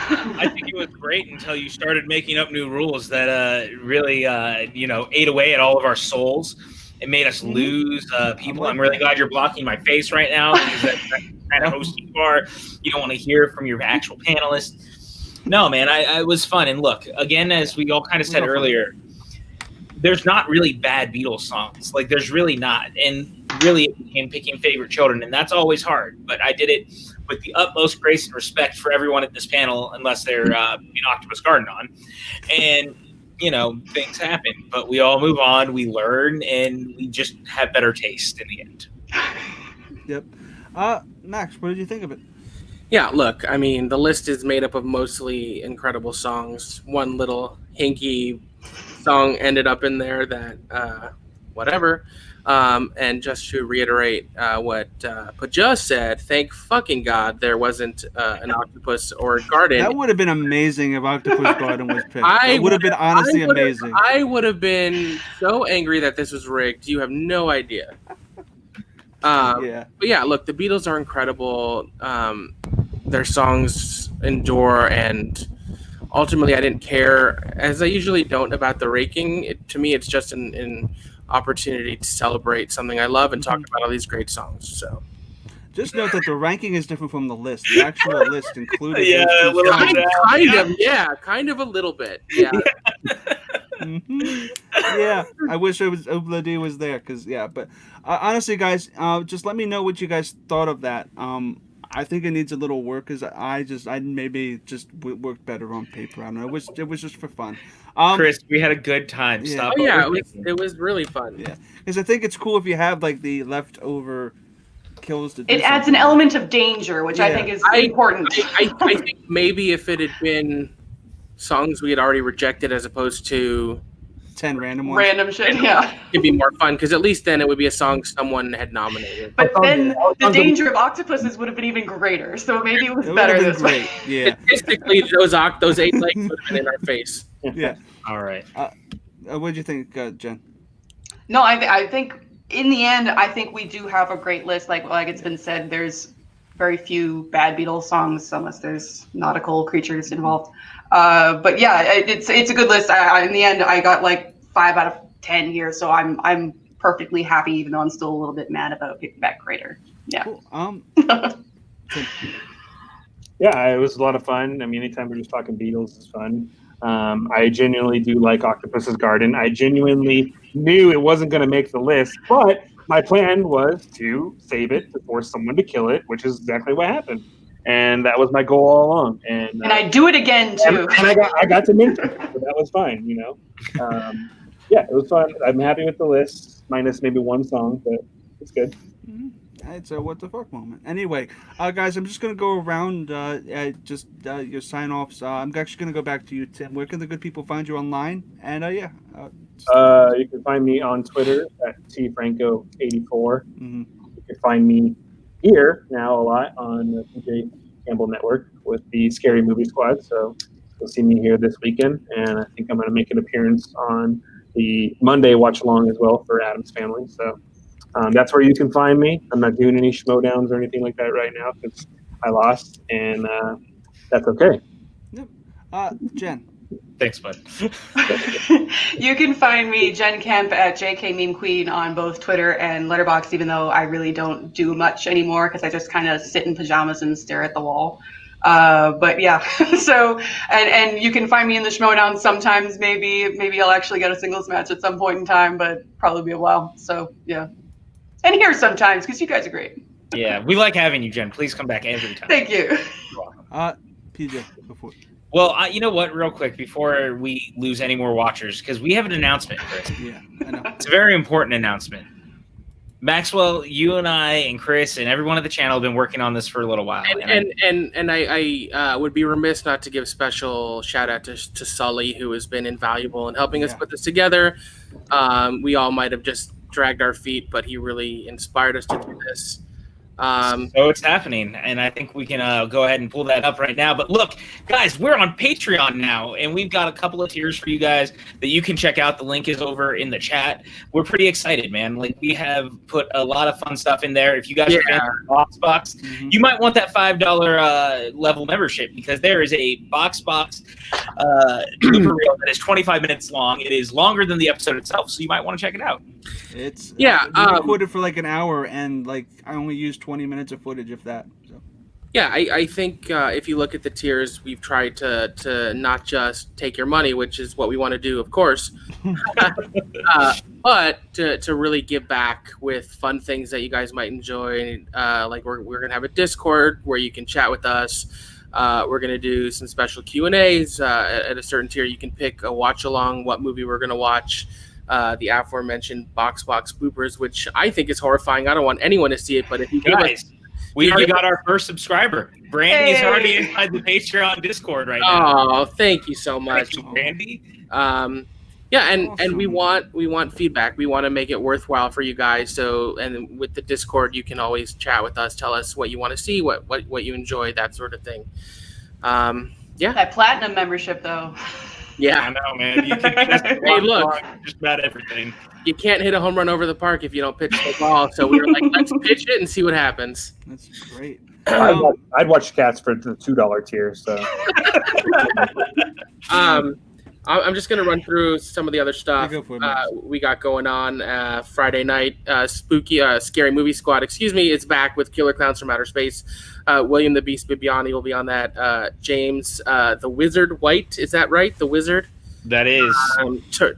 I think it was great until you started making up new rules that really, ate away at all of our souls. It made us lose people. I'm really glad you're blocking my face right now because that's the kind of host you are. You don't want to hear from your actual panelists. No, man, I was fun. And look, again, as we all kind of said earlier, there's not really bad Beatles songs. Like, there's really not. And really, it became picking favorite children. And that's always hard. But I did it with the utmost grace and respect for everyone at this panel, unless they're in Octopus Garden on. And, things happen. But we all move on, we learn, and we just have better taste in the end. Yep. Max, what did you think of it? Yeah, look, I mean, the list is made up of mostly incredible songs. One little hinky song ended up in there that, whatever. And just to reiterate what Paja said, thank fucking God there wasn't an octopus or a garden. That would have been amazing if Octopus Garden was picked. That would have been honestly amazing. I would have been so angry that this was rigged. You have no idea. Yeah. But yeah, look, the Beatles are incredible. Their songs endure, and ultimately I didn't care, as I usually don't, about the ranking. To me, it's just an opportunity to celebrate something I love and talk about all these great songs. So just note that the ranking is different from the list. The actual list included. Yeah, those two a little songs. bit. kind of a little bit. Yeah. Yeah, I wish it was Obladi was there, because but honestly, guys, just let me know what you guys thought of that. I think it needs a little work, because I maybe just worked better on paper. I don't know. It was just for fun. Chris, we had a good time. Yeah. Stop. Oh yeah, it was really fun. Yeah, because I think it's cool if you have like the leftover kills to do It adds an element of danger, which I think is important. I think maybe if it had been songs we had already rejected as opposed to 10 random ones. Random shit, yeah. It'd be more fun, because at least then it would be a song someone had nominated. But then the danger of octopuses would have been even greater, so maybe it was better this way. Yeah. Statistically, those 8 legs would have been in our face. Yeah. All right. What do you think, Jen? No, I think in the end, I think we do have a great list. Like it's been said, there's very few bad Beatles songs unless there's nautical creatures involved. But yeah, it's a good list. In the end, I got like 5 out of 10 here, so I'm perfectly happy, even though I'm still a little bit mad about Paperback Crater. Yeah. Cool. Yeah, it was a lot of fun. I mean, anytime we're just talking Beatles is fun. I genuinely do like Octopus's Garden. I genuinely knew it wasn't going to make the list, but my plan was to save it to force someone to kill it, which is exactly what happened. And that was my goal all along. And I do it again too. And I got to mention it, so that was fine. Yeah, it was fun. I'm happy with the list, minus maybe one song, but it's good. It's a what the fuck moment. Anyway, guys, I'm just gonna go around your sign offs. I'm actually gonna go back to you, Tim. Where can the good people find you online? And you can find me on Twitter at tfranco84. You can find me here now a lot on the PJ Campbell Network with the Scary Movie Squad. So you'll see me here this weekend, and I think I'm going to make an appearance on the Monday watch along as well for Adam's Family. So that's where you can find me. I'm not doing any schmodowns or anything like that right now because I lost, and that's okay. Yep. Jen. Thanks, bud. You can find me, Jen Kemp, at JK Meme Queen on both Twitter and Letterboxd, even though I really don't do much anymore because I just kind of sit in pajamas and stare at the wall. But yeah, so and you can find me in the Schmodown sometimes. Maybe I'll actually get a singles match at some point in time, but probably be a while. So yeah, and here sometimes because you guys are great. Yeah, we like having you, Jen. Please come back every time. Thank you. You're welcome. PJ, go for it. Well, you know what? Real quick, before we lose any more watchers, because we have an announcement, Chris. Yeah, I know. It's a very important announcement. Maxwell, you and I and Chris and everyone at the channel have been working on this for a little while. And I would be remiss not to give special shout out to Sully, who has been invaluable in helping us put this together. We all might have just dragged our feet, but he really inspired us to do this. So it's happening, and I think we can go ahead and pull that up right now. But look, guys, we're on Patreon now, and we've got a couple of tiers for you guys that you can check out. The link is over in the chat. We're pretty excited, man. Like, we have put a lot of fun stuff in there. If you guys are fans of Box, you might want that $5 level membership, because there is a Box blooper reel that is 25 minutes long. It is longer than the episode itself, so you might want to check it out. It's we recorded for like an hour, and like I only used 20 minutes of footage, if that. So. Yeah, I think if you look at the tiers, we've tried to not just take your money, which is what we want to do, of course, but to really give back with fun things that you guys might enjoy. Like we're gonna have a Discord where you can chat with us. We're gonna do some special Q&As at a certain tier. You can pick a watch along, what movie we're gonna watch. The aforementioned box bloopers, which I think is horrifying. I don't want anyone to see it, but if you guys, we already got our first subscriber. Brandy's already inside the Patreon Discord right now. Oh, thank you so much, Brandy. And we want feedback. We want to make it worthwhile for you guys. So, and with the Discord, you can always chat with us, tell us what you want to see, what you enjoy, that sort of thing. That platinum membership though. Yeah, I know, man. You can just about everything. You can't hit a home run over the park if you don't pitch the ball. So we were like, let's pitch it and see what happens. That's great. I'd watch Cats for the $2 tier. So, I'm just gonna run through some of the other stuff we got going on. Friday night, Scary Movie Squad. It's back with Killer Clowns from Outer Space. William the Beast Bibiani will be on that. James the Wizard White, is that right? The Wizard. That is.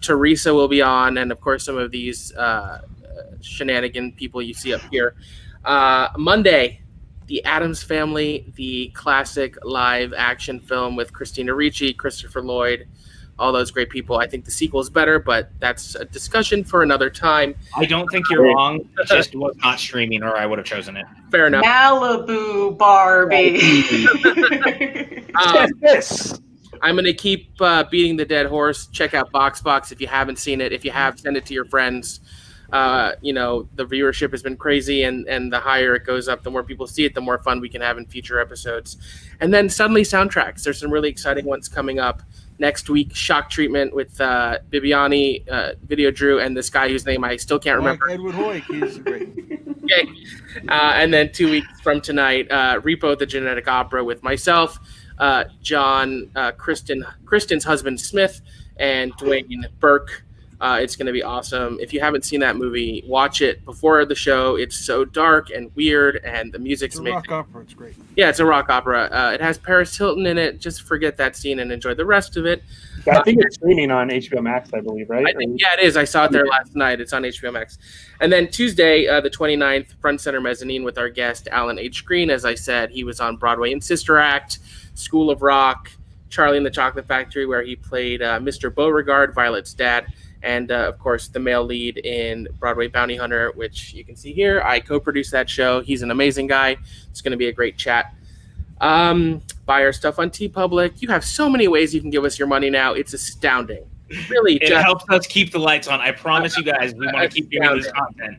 Teresa will be on, and of course some of these shenanigan people you see up here. Monday, The Addams Family, the classic live action film with Christina Ricci, Christopher Lloyd, all those great people. I think the sequel is better, but that's a discussion for another time. I don't think you're wrong. It just was not streaming, or I would have chosen it. Fair enough. Malibu Barbie. I'm going to keep beating the dead horse. Check out Box if you haven't seen it. If you have, send it to your friends. The viewership has been crazy, and the higher it goes up, the more people see it, the more fun we can have in future episodes. And then suddenly soundtracks. There's some really exciting ones coming up next week. Shock Treatment with Bibiani, Video Drew, and this guy whose name I still can't remember. Edward Hoyt. He's great. Okay. And then 2 weeks from tonight, Repo the Genetic Opera with myself, John, Kristen's husband Smith, and Dwayne Burke. It's going to be awesome. If you haven't seen that movie, watch it before the show. It's so dark and weird, and the music's amazing. It's a rock opera. It's great. Yeah, it's a rock opera. It has Paris Hilton in it. Just forget that scene and enjoy the rest of it. I think it's streaming on HBO Max, I believe, right? Yeah, it is. I saw it there last night. It's on HBO Max. And then Tuesday, the 29th, Front Center Mezzanine with our guest, Alan H. Green. As I said, he was on Broadway in Sister Act, School of Rock, Charlie and the Chocolate Factory, where he played Mr. Beauregard, Violet's dad. And, of course, the male lead in Broadway Bounty Hunter, which you can see here. I co-produced that show. He's an amazing guy. It's going to be a great chat. Buy our stuff on TeePublic. You have so many ways you can give us your money now. It's astounding. Really, it helps us keep the lights on. I promise you guys, we want to keep doing this content.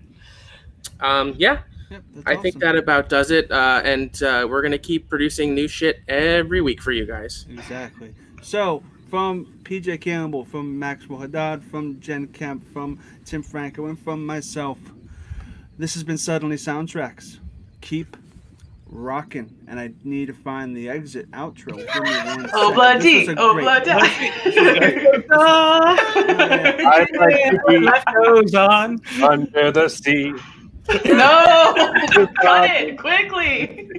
Yeah. Yep, I think that about does it. And we're going to keep producing new shit every week for you guys. Exactly. So, from PJ Campbell, from Maxwell Haddad, from Jen Kemp, from Tim Franco, and from myself, this has been Suddenly Soundtracks. Keep rocking, and I need to find the exit outro. Give me 1 second. Obladi, Life goes on under the sea. No! Cut it quickly.